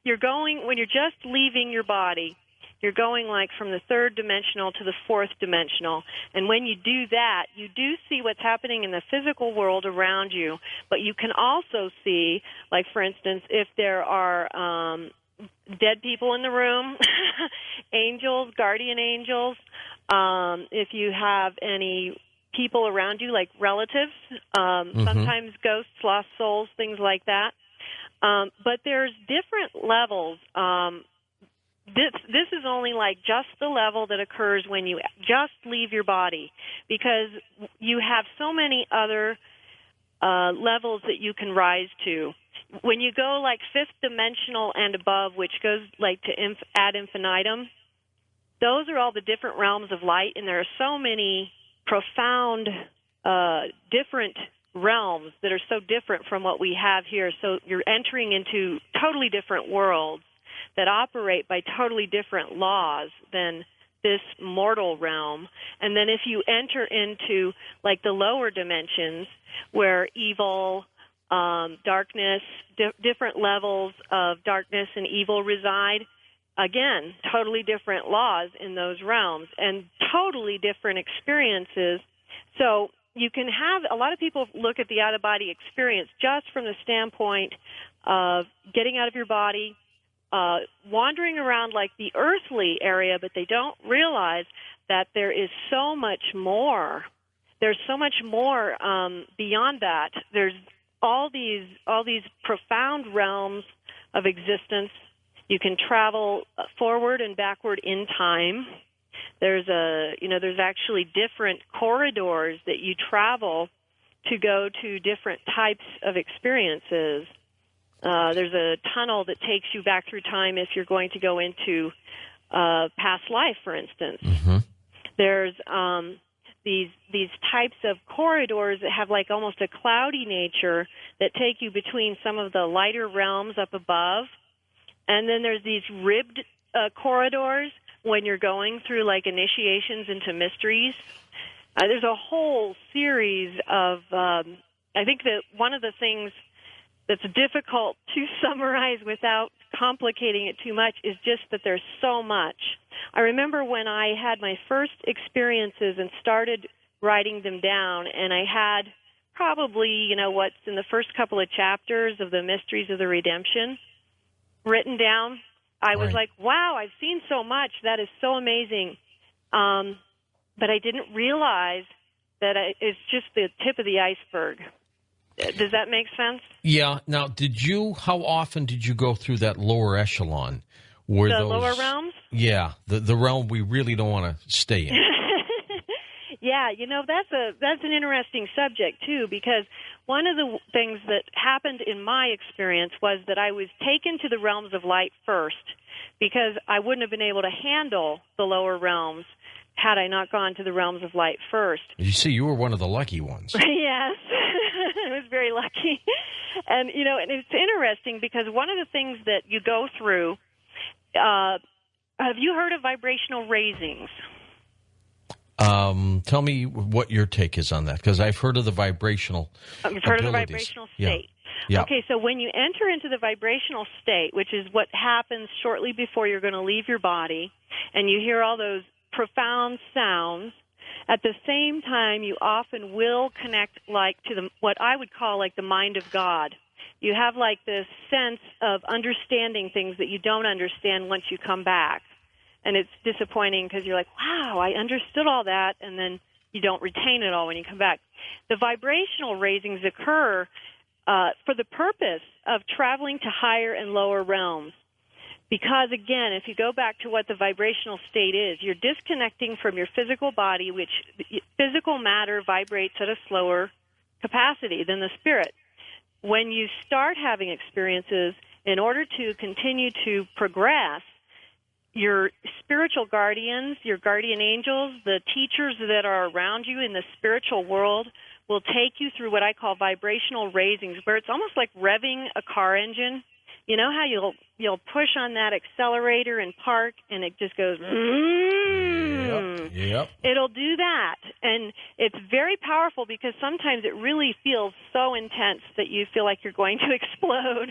you're going, when you're just leaving your body, you're going like from the third dimensional to the fourth dimensional. And when you do that, you do see what's happening in the physical world around you. But you can also see, like, for instance, if there are dead people in the room, angels, guardian angels, if you have any people around you, like relatives, sometimes ghosts, lost souls, things like that. But there's different levels. This is only like just the level that occurs when you just leave your body, because you have so many other levels that you can rise to. When you go like fifth dimensional and above, which goes like to ad infinitum, those are all the different realms of light, and there are so many profound different realms that are so different from what we have here. So you're entering into totally different worlds that operate by totally different laws than this mortal realm. And then if you enter into like the lower dimensions where evil, darkness, different levels of darkness and evil reside, again, totally different laws in those realms and totally different experiences. So you can have, a lot of people look at the out-of-body experience just from the standpoint of getting out of your body, wandering around like the earthly area, but they don't realize that there is so much more. There's so much more beyond that. There's all these profound realms of existence. You can travel forward and backward in time. There's actually different corridors that you travel to go to different types of experiences. There's a tunnel that takes you back through time if you're going to go into past life, for instance. Mm-hmm. There's these types of corridors that have like almost a cloudy nature that take you between some of the lighter realms up above. And then there's these ribbed corridors when you're going through like initiations into mysteries. There's a whole series of, I think that one of the things that's difficult to summarize without complicating it too much is just that there's so much. I remember when I had my first experiences and started writing them down, and I had probably, what's in the first couple of chapters of the Mysteries of the Redemption written down. I was like, wow, I've seen so much. That is so amazing. But I didn't realize that it's just the tip of the iceberg. Does that make sense? Yeah. Now, how often did you go through that lower echelon? Lower realms? Yeah, the realm we really don't want to stay in. Yeah, that's an interesting subject, too, because one of the things that happened in my experience was that I was taken to the realms of light first because I wouldn't have been able to handle the lower realms had I not gone to the realms of light first. You see, you were one of the lucky ones. Yes, I was very lucky. And, and it's interesting because one of the things that you go through, have you heard of vibrational raisings? Tell me what your take is on that, because I've heard of the vibrational You've heard of the vibrational state. Yeah. Okay, so when you enter into the vibrational state, which is what happens shortly before you're going to leave your body, and you hear all those profound sounds, at the same time you often will connect like to what I would call like the mind of God. You have like this sense of understanding things that you don't understand once you come back. And it's disappointing because you're like, wow, I understood all that, and then you don't retain it all when you come back. The vibrational raisings occur for the purpose of traveling to higher and lower realms. Because, again, if you go back to what the vibrational state is, you're disconnecting from your physical body, which physical matter vibrates at a slower capacity than the spirit. When you start having experiences, in order to continue to progress, your spiritual guardians, your guardian angels, the teachers that are around you in the spiritual world will take you through what I call vibrational raisings, where it's almost like revving a car engine. You know how you'll push on that accelerator and park, and it just goes, Yep. It'll do that. And it's very powerful because sometimes it really feels so intense that you feel like you're going to explode.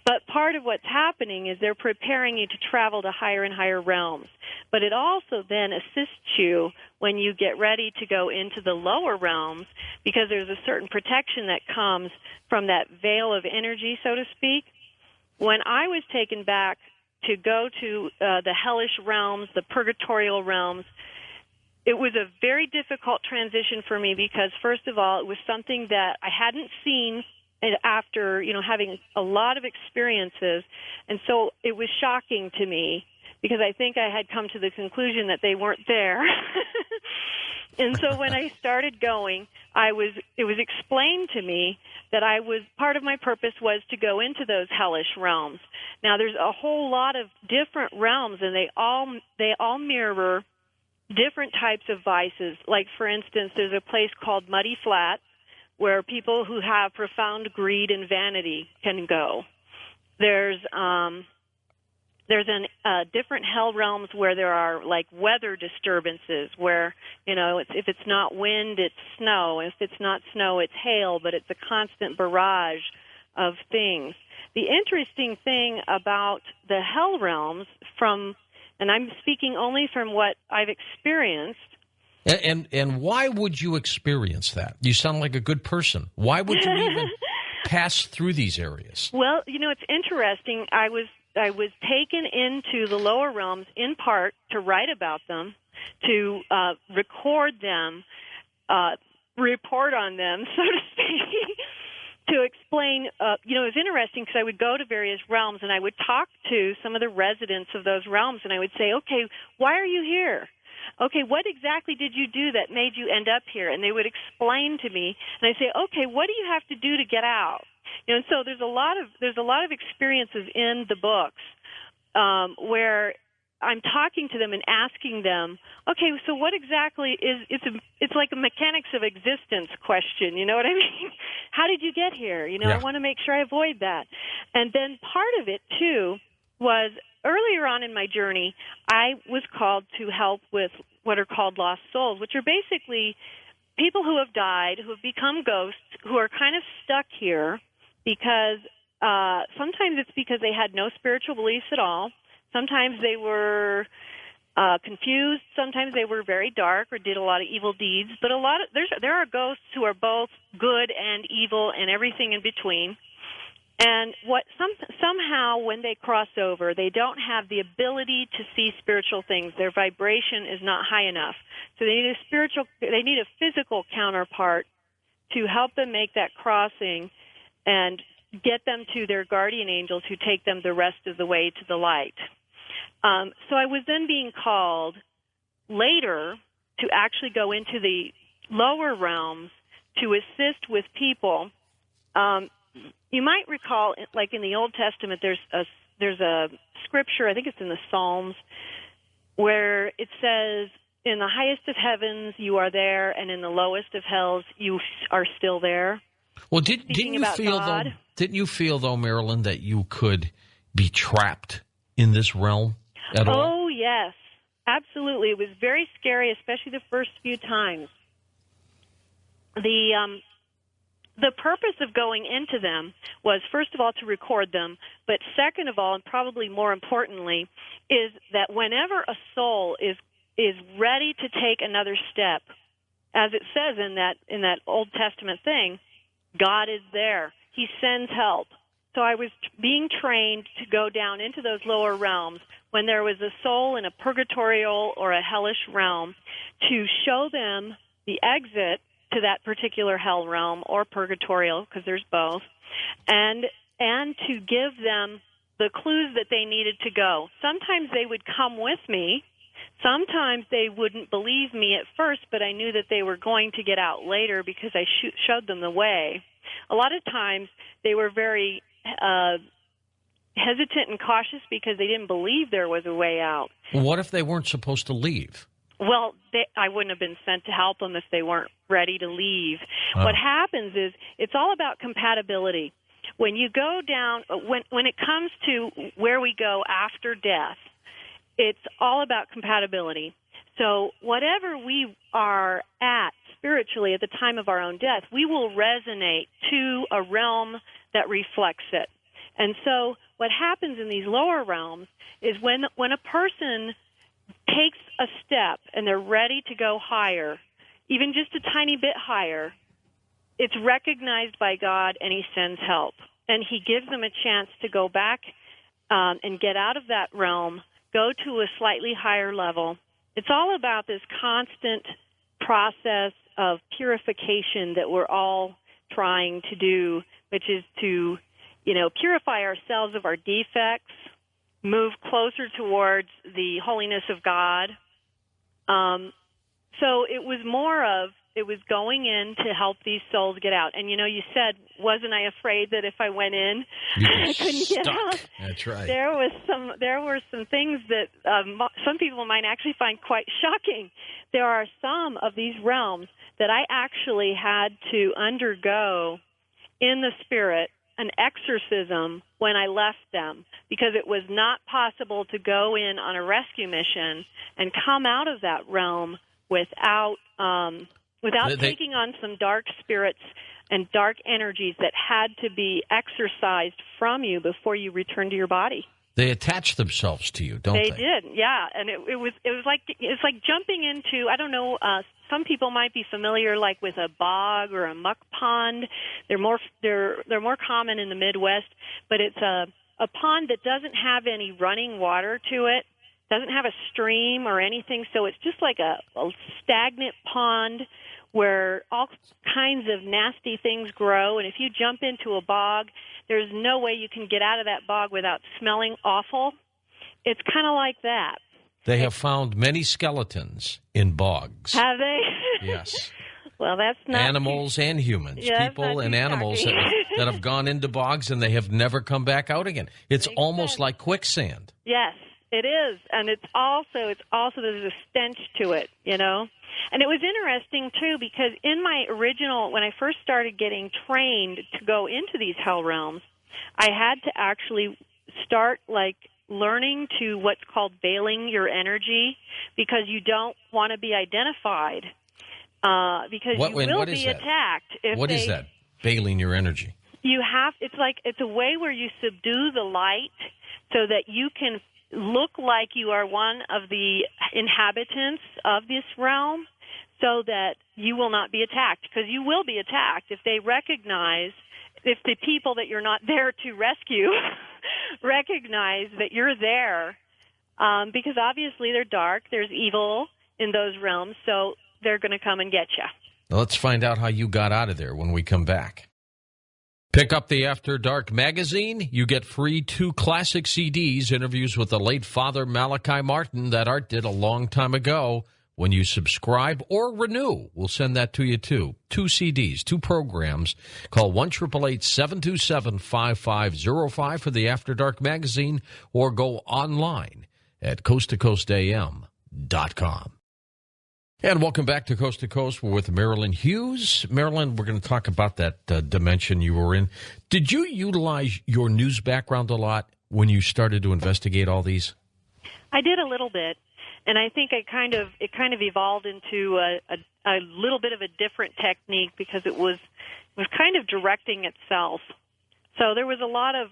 But part of what's happening is they're preparing you to travel to higher and higher realms. But it also then assists you when you get ready to go into the lower realms, because there's a certain protection that comes from that veil of energy, so to speak. When I was taken back to go to the hellish realms, the purgatorial realms, it was a very difficult transition for me because, first of all, it was something that I hadn't seen after, having a lot of experiences. And so it was shocking to me because I think I had come to the conclusion that they weren't there. And so when I started going, it was explained to me that part of my purpose was to go into those hellish realms. Now, there's a whole lot of different realms, and they all mirror different types of vices. Like, for instance, there's a place called Muddy Flat, where people who have profound greed and vanity can go. There's different hell realms where there are like weather disturbances, where if it's not wind, it's snow. If it's not snow, it's hail. But it's a constant barrage of things. The interesting thing about the hell realms, and I'm speaking only from what I've experienced. And why would you experience that? You sound like a good person. Why would you even pass through these areas? Well, it's interesting. I was taken into the lower realms in part to write about them, to record them, report on them, so to speak, to explain. It was interesting because I would go to various realms and I would talk to some of the residents of those realms, and I would say, okay, why are you here? Okay, what exactly did you do that made you end up here? And they would explain to me, and I say, okay, what do you have to do to get out? And so there's a lot of experiences in the books where I'm talking to them and asking them, okay, so what exactly is it's like a mechanics of existence question, you know what I mean? How did you get here? I want to make sure I avoid that. And then part of it too was earlier on in my journey, I was called to help with what are called lost souls, which are basically people who have died, who have become ghosts, who are kind of stuck here because sometimes it's because they had no spiritual beliefs at all. Sometimes they were confused. Sometimes they were very dark or did a lot of evil deeds. But there are ghosts who are both good and evil and everything in between. And somehow when they cross over, they don't have the ability to see spiritual things. Their vibration is not high enough. So they need a physical counterpart to help them make that crossing and get them to their guardian angels who take them the rest of the way to the light. So I was then being called later to actually go into the lower realms to assist with people. You might recall, like in the Old Testament, there's a scripture, I think it's in the Psalms, where it says, in the highest of heavens you are there, and in the lowest of hells you are still there. Well, didn't you feel though, Marilynn, that you could be trapped in this realm at all? Oh, yes, absolutely. It was very scary, especially the first few times. The purpose of going into them was, first of all, to record them, but second of all, and probably more importantly, is that whenever a soul is ready to take another step, as it says in that Old Testament thing, God is there. He sends help. So I was being trained to go down into those lower realms when there was a soul in a purgatorial or a hellish realm, to show them the exit to that particular hell realm or purgatorial, because there's both, and to give them the clues that they needed to go. Sometimes they would come with me. Sometimes they wouldn't believe me at first, but I knew that they were going to get out later because I showed them the way. A lot of times they were very hesitant and cautious because they didn't believe there was a way out. What if they weren't supposed to leave? Well, I wouldn't have been sent to help them if they weren't ready to leave. Oh. What happens is it's all about compatibility. When you go down, when it comes to where we go after death, it's all about compatibility. So whatever we are at spiritually at the time of our own death, we will resonate to a realm that reflects it. And so what happens in these lower realms is when a person takes a step and they're ready to go higher, even just a tiny bit higher, it's recognized by God and He sends help. And He gives them a chance to go back and get out of that realm, go to a slightly higher level. It's all about this constant process of purification that we're all trying to do, which is to, purify ourselves of our defects, move closer towards the holiness of God. So it was It was going in to help these souls get out. And, you said, wasn't I afraid that if I went in, I couldn't get out? That's right. There were some things that some people might actually find quite shocking. There are some of these realms that I actually had to undergo in the spirit an exorcism when I left them, because it was not possible to go in on a rescue mission and come out of that realm without taking on some dark spirits and dark energies that had to be exorcised from you before you return to your body. They attach themselves to you, don't they? They did, yeah. And it was like jumping into, I don't know, some people might be familiar like with a bog or a muck pond. They're more common in the Midwest, but it's a pond that doesn't have any running water to it, doesn't have a stream or anything, so it's just like a stagnant pond where all kinds of nasty things grow, and if you jump into a bog, there's no way you can get out of that bog without smelling awful. It's kind of like that. They have found many skeletons in bogs. Have they? Yes. Well, that's not... Animals and humans. Yeah, people and animals that have gone into bogs and they have never come back out again. It's almost like quicksand. Yes, it is. And it's also there's a stench to it, And it was interesting, too, because in my original, when I first started getting trained to go into these hell realms, I had to actually start, learning to what's called veiling your energy, because you don't want to be identified, because you will be attacked. What is that, veiling your energy? It's a way where you subdue the light so that you can look like you are one of the inhabitants of this realm, so that you will not be attacked, because you will be attacked if the people that you're not there to rescue recognize that you're there, because obviously they're dark, there's evil in those realms, so they're going to come and get you. Let's find out how you got out of there when we come back. Pick up the After Dark magazine. You get free 2 classic CDs, interviews with the late Father Malachi Martin that Art did a long time ago. When you subscribe or renew, we'll send that to you, too. 2 CDs, 2 programs. Call 1-888-727-5505 for the After Dark magazine, or go online at coasttocoastam.com. And welcome back to Coast to Coast. We're with Marilynn Hughes. Marilynn, we're going to talk about that dimension you were in. Did you utilize your news background a lot when you started to investigate all these? I did a little bit. And I think it kind of evolved into a little bit of a different technique, because it was kind of directing itself. So there was a lot of,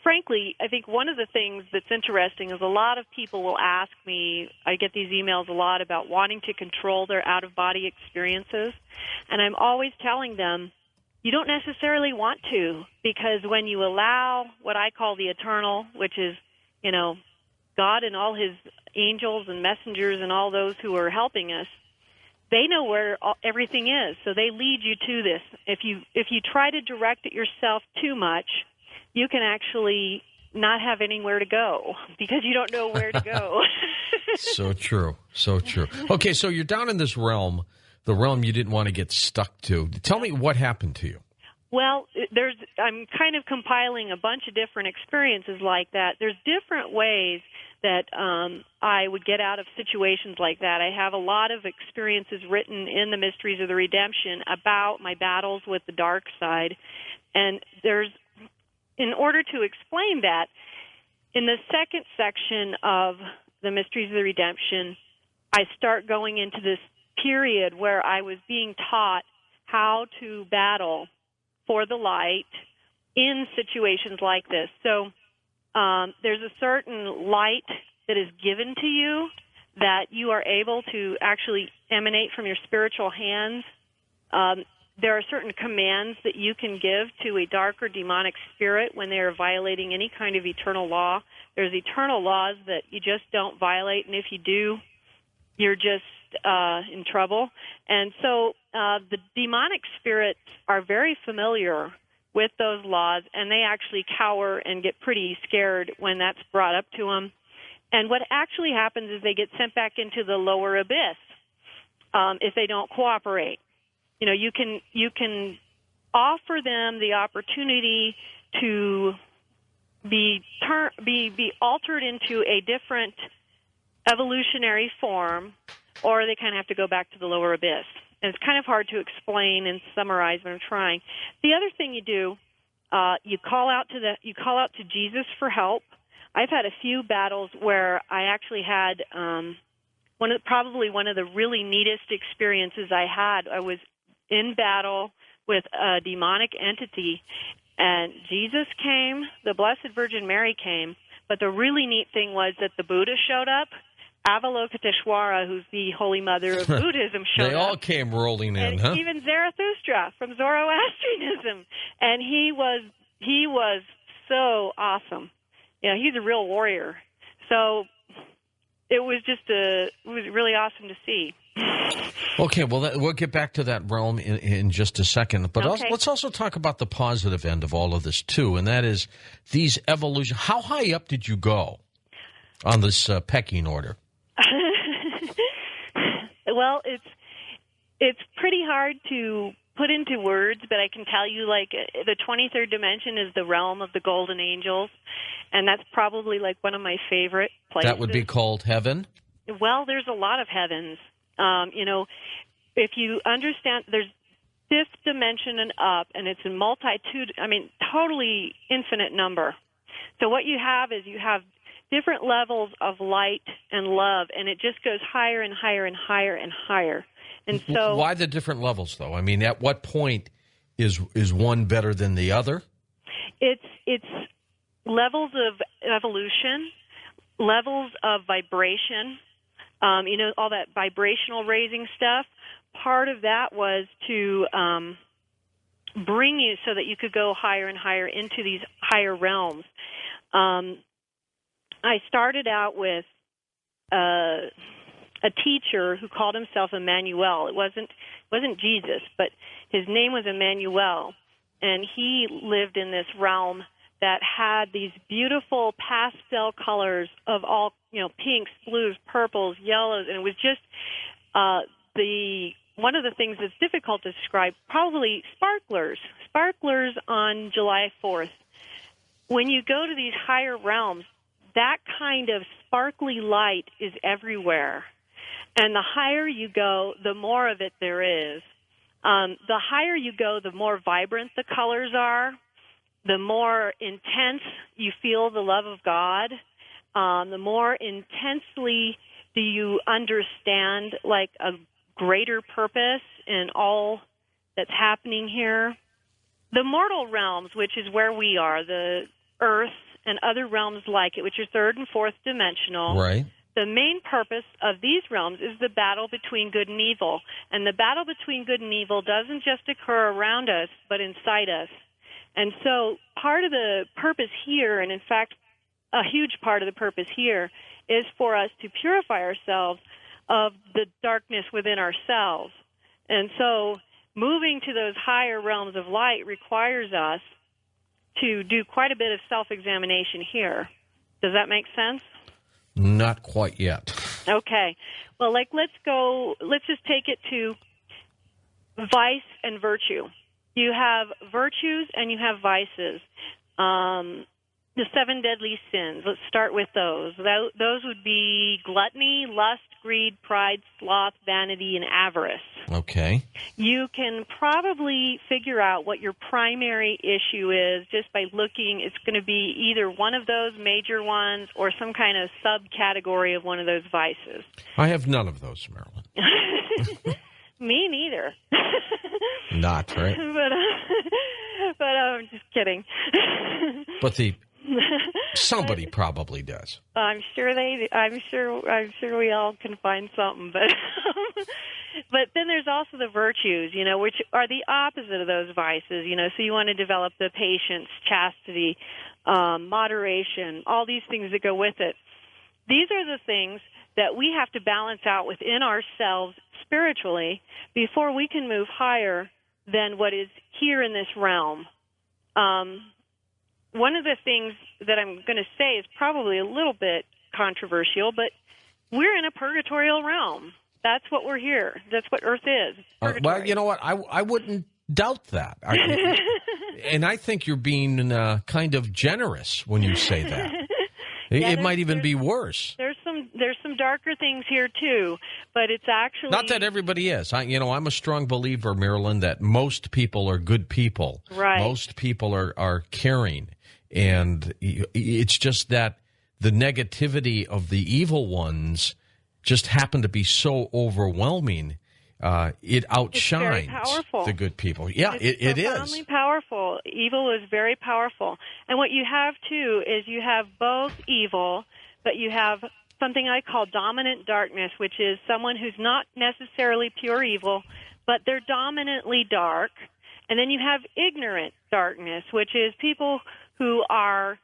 frankly, I think one of the things that's interesting is a lot of people will ask me, I get these emails a lot about wanting to control their out-of-body experiences. And I'm always telling them, you don't necessarily want to, because when you allow what I call the eternal, which is, God and all his angels and messengers and all those who are helping us, they know where everything is, so they lead you to this. If you try to direct it yourself too much, you can actually not have anywhere to go, because you don't know where to go. So true. Okay, so you're down in this realm, the realm you didn't want to get stuck to. Tell me what happened to you. Well, I'm kind of compiling a bunch of different experiences like that. There's different ways that I would get out of situations like that. I have a lot of experiences written in the Mysteries of the Redemption about my battles with the dark side. And in order to explain that, in the second section of the Mysteries of the Redemption, I start going into this period where I was being taught how to battle for the light in situations like this. So there's a certain light that is given to you that you are able to actually emanate from your spiritual hands. There are certain commands that you can give to a dark or demonic spirit when they are violating any kind of eternal law. There's eternal laws that you just don't violate, and if you do, you're just in trouble. And so the demonic spirits are very familiar with those laws, and they actually cower and get pretty scared when that's brought up to them. And what actually happens is they get sent back into the lower abyss. if they don't cooperate. You know, you can offer them the opportunity to be altered into a different evolutionary form, or they kind of have to go back to the lower abyss. And it's kind of hard to explain and summarize what I'm trying. The other thing you do, you call out to Jesus for help. I've had a few battles where I actually had probably one of the really neatest experiences I had. I was in battle with a demonic entity, and Jesus came, the Blessed Virgin Mary came, but the really neat thing was that the Buddha showed up. Avalokiteshvara, who's the Holy Mother of Buddhism, showed up. They all came rolling in, and huh? Even Zarathustra from Zoroastrianism. And he was so awesome. Yeah, he's a real warrior. So it was really awesome to see. Okay, well, we'll get back to that realm in just a second. But okay. Let's also talk about the positive end of all of this, too, and that is these evolution. How high up did you go on this pecking order? Well, it's pretty hard to put into words, but I can tell you, like, the 23rd dimension is the realm of the golden angels, and that's probably, like, one of my favorite places. That would be called heaven? Well, there's a lot of heavens. You know, if you understand, there's fifth dimension and up, and it's a totally infinite number. So what you have is you have different levels of light and love, and it just goes higher and higher and higher and higher. And so, why the different levels, though? I mean, at what point is one better than the other? It's levels of evolution, levels of vibration. You know, all that vibrational raising stuff. Part of that was to bring you so that you could go higher and higher into these higher realms. I started out with a teacher who called himself Emmanuel. It wasn't Jesus, but his name was Emmanuel, and he lived in this realm that had these beautiful pastel colors of all, you know, pinks, blues, purples, yellows, and it was just one of the things that's difficult to describe, probably sparklers on July 4th. When you go to these higher realms, that kind of sparkly light is everywhere. And the higher you go, the more of it there is. The higher you go, the more vibrant the colors are, the more intense you feel the love of God, the more intensely do you understand, like, a greater purpose in all that's happening here. The mortal realms, which is where we are, the earth and other realms like it, which are third and fourth dimensional. Right. The main purpose of these realms is the battle between good and evil. And the battle between good and evil doesn't just occur around us, but inside us. And so part of the purpose here, and in fact, a huge part of the purpose here, is for us to purify ourselves of the darkness within ourselves. And so moving to those higher realms of light requires us to do quite a bit of self-examination here. Does that make sense? Not quite yet. Okay. Well, let's just take it to vice and virtue. You have virtues and you have vices. The 7 deadly sins, let's start with those. Those would be gluttony, lust, greed, pride, sloth, vanity, and avarice. Okay. You can probably figure out what your primary issue is just by looking. It's going to be either one of those major ones or some kind of subcategory of one of those vices. I have none of those, Marilyn. Me neither. Not, right? But I'm just kidding. But somebody probably does. I'm sure we all can find something, but then there's also the virtues, you know, which are the opposite of those vices, you know. So you want to develop the patience, chastity, moderation, all these things that go with it. These are the things that we have to balance out within ourselves spiritually before we can move higher than what is here in this realm. One of the things that I'm going to say is probably a little bit controversial, but we're in a purgatorial realm. That's what we're here. That's what Earth is. Well, you know what? I wouldn't doubt that. And I think you're being kind of generous when you say that. It might even be worse. There's some darker things here too, but it's actually not that everybody is. I'm a strong believer, Marilynn, that most people are good people. Right. Most people are caring, and it's just that the negativity of the evil ones just happen to be so overwhelming. It outshines the good people. Yeah, it is. Profoundly powerful. Evil is very powerful. And what you have, too, is you have both evil, but you have something I call dominant darkness, which is someone who's not necessarily pure evil, but they're dominantly dark. And then you have ignorant darkness, which is people who are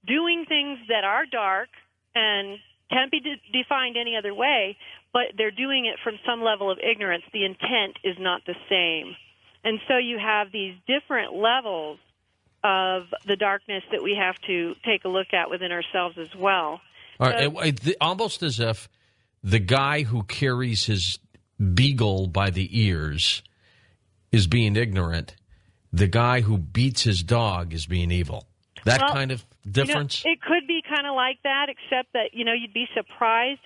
doing things that are dark and can't be defined any other way, but they're doing it from some level of ignorance. The intent is not the same. And so you have these different levels of the darkness that we have to take a look at within ourselves as well. All right, almost as if the guy who carries his beagle by the ears is being ignorant. The guy who beats his dog is being evil. That kind of difference? It could be kind of like that, except that, you'd be surprised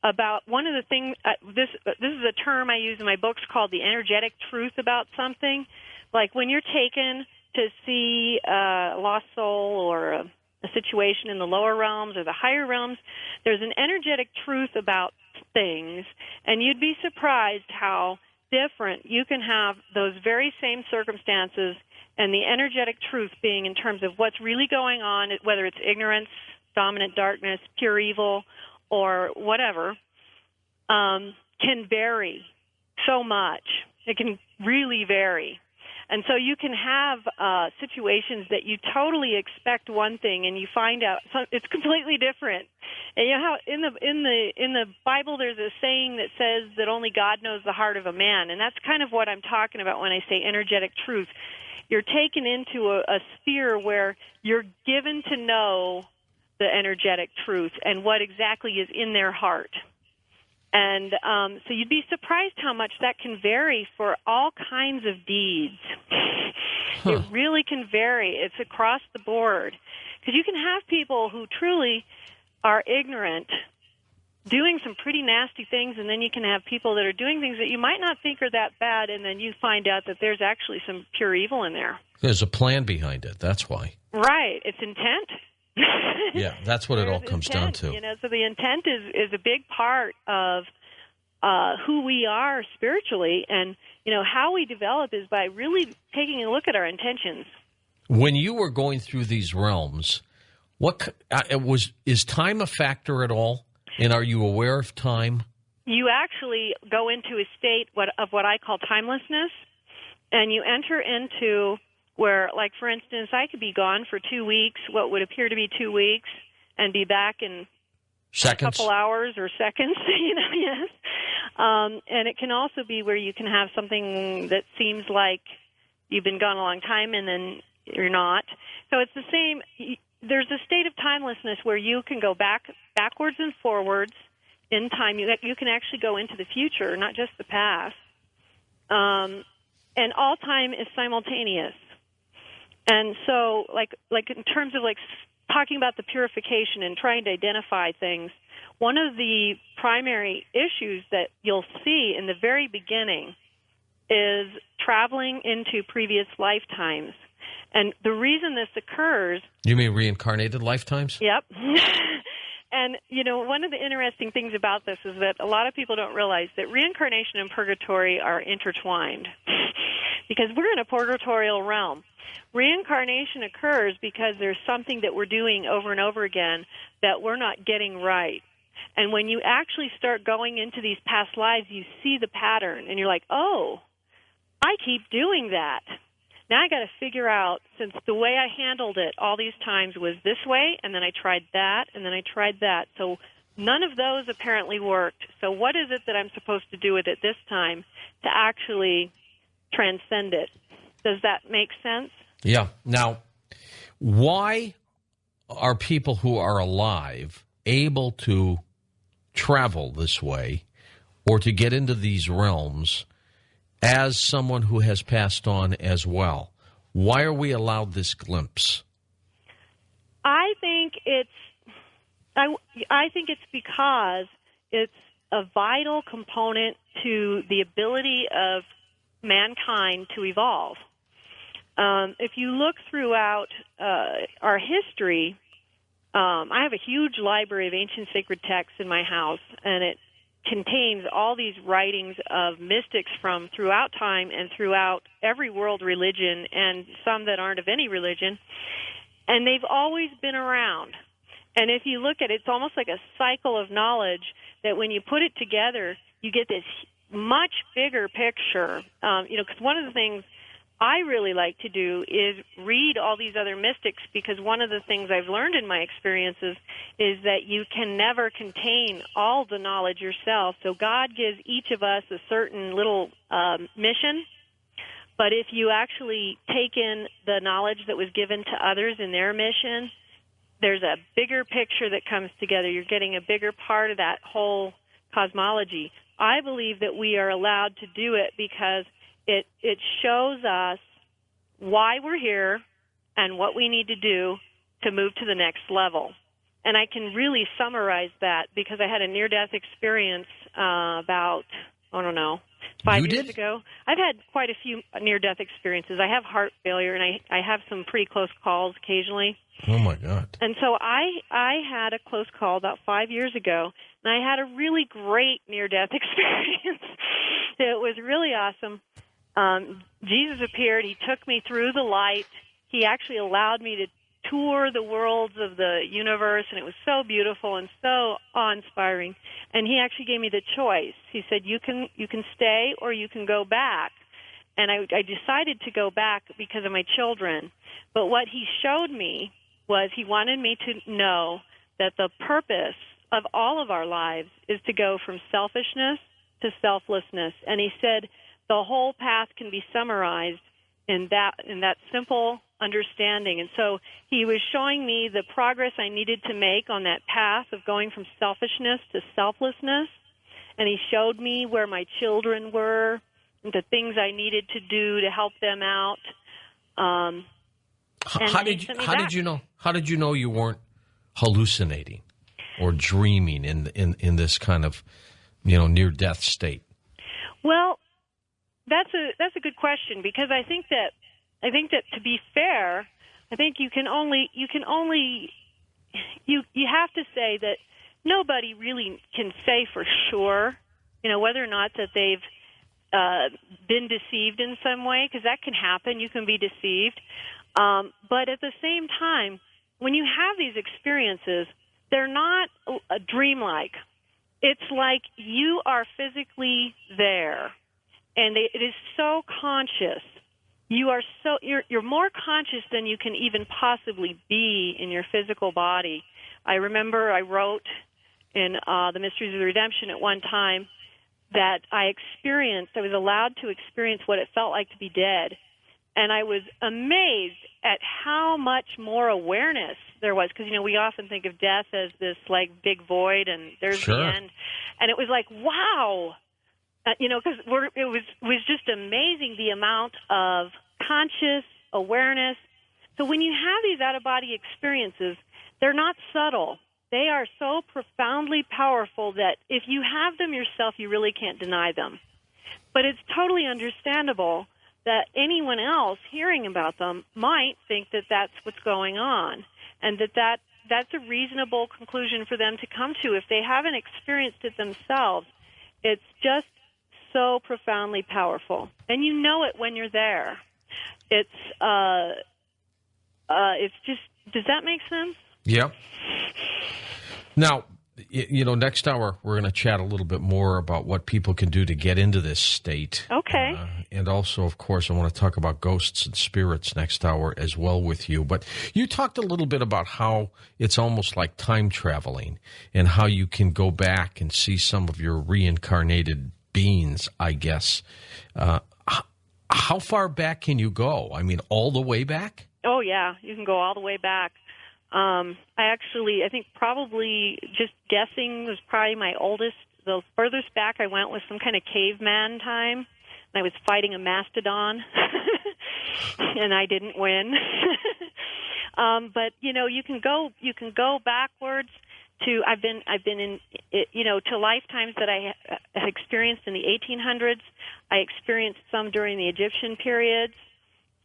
about one of the things, this is a term I use in my books called the energetic truth about something. Like when you're taken to see a lost soul or a situation in the lower realms or the higher realms, there's an energetic truth about things, and you'd be surprised how different you can have those very same circumstances and the energetic truth being in terms of what's really going on, whether it's ignorance, dominant darkness, pure evil, or whatever, can vary so much. It can really vary. And so you can have situations that you totally expect one thing, and you find out it's completely different. And you know how in the Bible there's a saying that says that only God knows the heart of a man, and that's kind of what I'm talking about when I say energetic truth. You're taken into a sphere where you're given to know the energetic truth and what exactly is in their heart. And so you'd be surprised how much that can vary for all kinds of deeds. It really can vary. It's across the board. Because you can have people who truly are ignorant doing some pretty nasty things, and then you can have people that are doing things that you might not think are that bad, and then you find out that there's actually some pure evil in there. There's a plan behind it. That's why. Right. It's intent. Yeah, that's what it all comes down to. So the intent is a big part of who we are spiritually, and how we develop is by really taking a look at our intentions. When you were going through these realms, is time a factor at all? And are you aware of time? You actually go into a state of what I call timelessness, and you enter into where, like, for instance, I could be gone for 2 weeks, what would appear to be 2 weeks, and be back in seconds, a couple hours or seconds, yes. And it can also be where you can have something that seems like you've been gone a long time and then you're not. So it's the same. There's a state of timelessness where you can go backwards and forwards in time. You can actually go into the future, not just the past. And all time is simultaneous. And so, like in terms of talking about the purification and trying to identify things, one of the primary issues that you'll see in the very beginning is traveling into previous lifetimes. And the reason this occurs... You mean reincarnated lifetimes? Yep. And, one of the interesting things about this is that a lot of people don't realize that reincarnation and purgatory are intertwined because we're in a purgatorial realm. Reincarnation occurs because there's something that we're doing over and over again that we're not getting right. And when you actually start going into these past lives, you see the pattern, and you're like, oh, I keep doing that. Now I got to figure out, since the way I handled it all these times was this way, and then I tried that, and then I tried that. So none of those apparently worked. So what is it that I'm supposed to do with it this time to actually transcend it? Does that make sense? Yeah. Now, why are people who are alive able to travel this way or to get into these realms as someone who has passed on as well? Why are we allowed this glimpse? I think it's because it's a vital component to the ability of mankind to evolve. If you look throughout our history, I have a huge library of ancient sacred texts in my house, and it contains all these writings of mystics from throughout time and throughout every world religion, and some that aren't of any religion, and they've always been around. And if you look at it, it's almost like a cycle of knowledge that when you put it together, you get this much bigger picture. Because one of the things I really like to do is read all these other mystics, because one of the things I've learned in my experiences is that you can never contain all the knowledge yourself. So God gives each of us a certain little mission, but if you actually take in the knowledge that was given to others in their mission, there's a bigger picture that comes together. You're getting a bigger part of that whole cosmology. I believe that we are allowed to do it because it shows us why we're here and what we need to do to move to the next level. And I can really summarize that because I had a near-death experience about, 5 years ago. I've had quite a few near-death experiences. I have heart failure, and I have some pretty close calls occasionally. Oh, my God. And so I had a close call about 5 years ago, and I had a really great near-death experience. It was really awesome. Jesus appeared. He took me through the light. He actually allowed me to tour the worlds of the universe, and it was so beautiful and so awe-inspiring. And he actually gave me the choice. He said, you can stay or you can go back. And I decided to go back because of my children. But what he showed me was he wanted me to know that the purpose of all of our lives is to go from selfishness to selflessness. And he said the whole path can be summarized in that simple understanding. And so he was showing me the progress I needed to make on that path of going from selfishness to selflessness. And he showed me where my children were, the things I needed to do to help them out. How did you know you weren't hallucinating or dreaming in this kind of near-death state? Well, that's a good question, because I think that to be fair, I think you have to say that nobody really can say for sure, whether or not that they've been deceived in some way, because that can happen. You can be deceived. But at the same time, when you have these experiences, they're not dreamlike. It's like you are physically there, and it is so conscious. You're more conscious than you can even possibly be in your physical body. I remember I wrote in The Mysteries of the Redemption at one time that I was allowed to experience what it felt like to be dead. And I was amazed at how much more awareness there was, because, we often think of death as this, big void, and there's the end. And it was like, wow, because it was just amazing, the amount of conscious awareness. So when you have these out-of-body experiences, they're not subtle. They are so profoundly powerful that if you have them yourself, you really can't deny them. But it's totally understandable that anyone else hearing about them might think that that's what's going on, and that's a reasonable conclusion for them to come to. If they haven't experienced it themselves, it's just so profoundly powerful. And you know it when you're there. It's just, does that make sense? Yep. Now, next hour we're going to chat a little bit more about what people can do to get into this state. Okay. And also, of course, I want to talk about ghosts and spirits next hour as well with you. But you talked a little bit about how it's almost like time traveling and how you can go back and see some of your reincarnated beings, I guess. How far back can you go? I mean, all the way back? Oh, yeah. You can go all the way back. I think probably, just guessing, was probably my oldest the furthest back I went was some kind of caveman time, and I was fighting a mastodon, and I didn't win. But you can go backwards to I've been in to lifetimes that I have experienced in the 1800s. I experienced some during the Egyptian periods.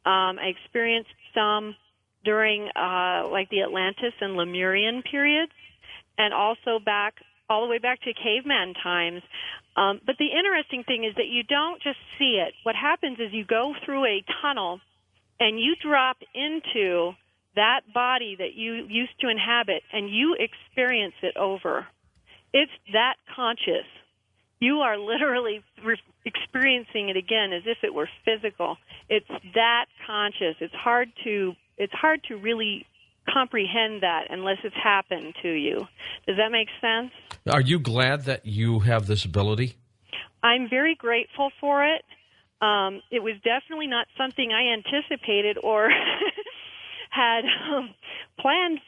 I experienced some during like the Atlantis and Lemurian periods, and also all the way back to caveman times. But the interesting thing is that you don't just see it. What happens is you go through a tunnel and you drop into that body that you used to inhabit, and you experience it over. It's that conscious. You are literally experiencing it again as if it were physical. It's that conscious. It's hard to really comprehend that unless it's happened to you. Does that make sense? Are you glad that you have this ability? I'm very grateful for it. It was definitely not something I anticipated or had planned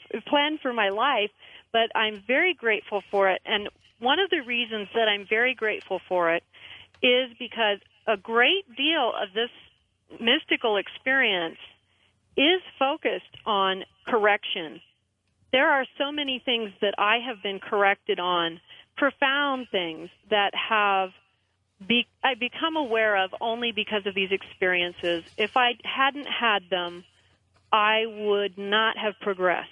for my life, but I'm very grateful for it. And one of the reasons that I'm very grateful for it is because a great deal of this mystical experience is focused on correction. There are so many things that I have been corrected on, profound things that I've become aware of only because of these experiences. If I hadn't had them, I would not have progressed.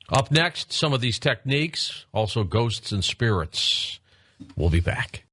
Up next, some of these techniques, also ghosts and spirits. We'll be back.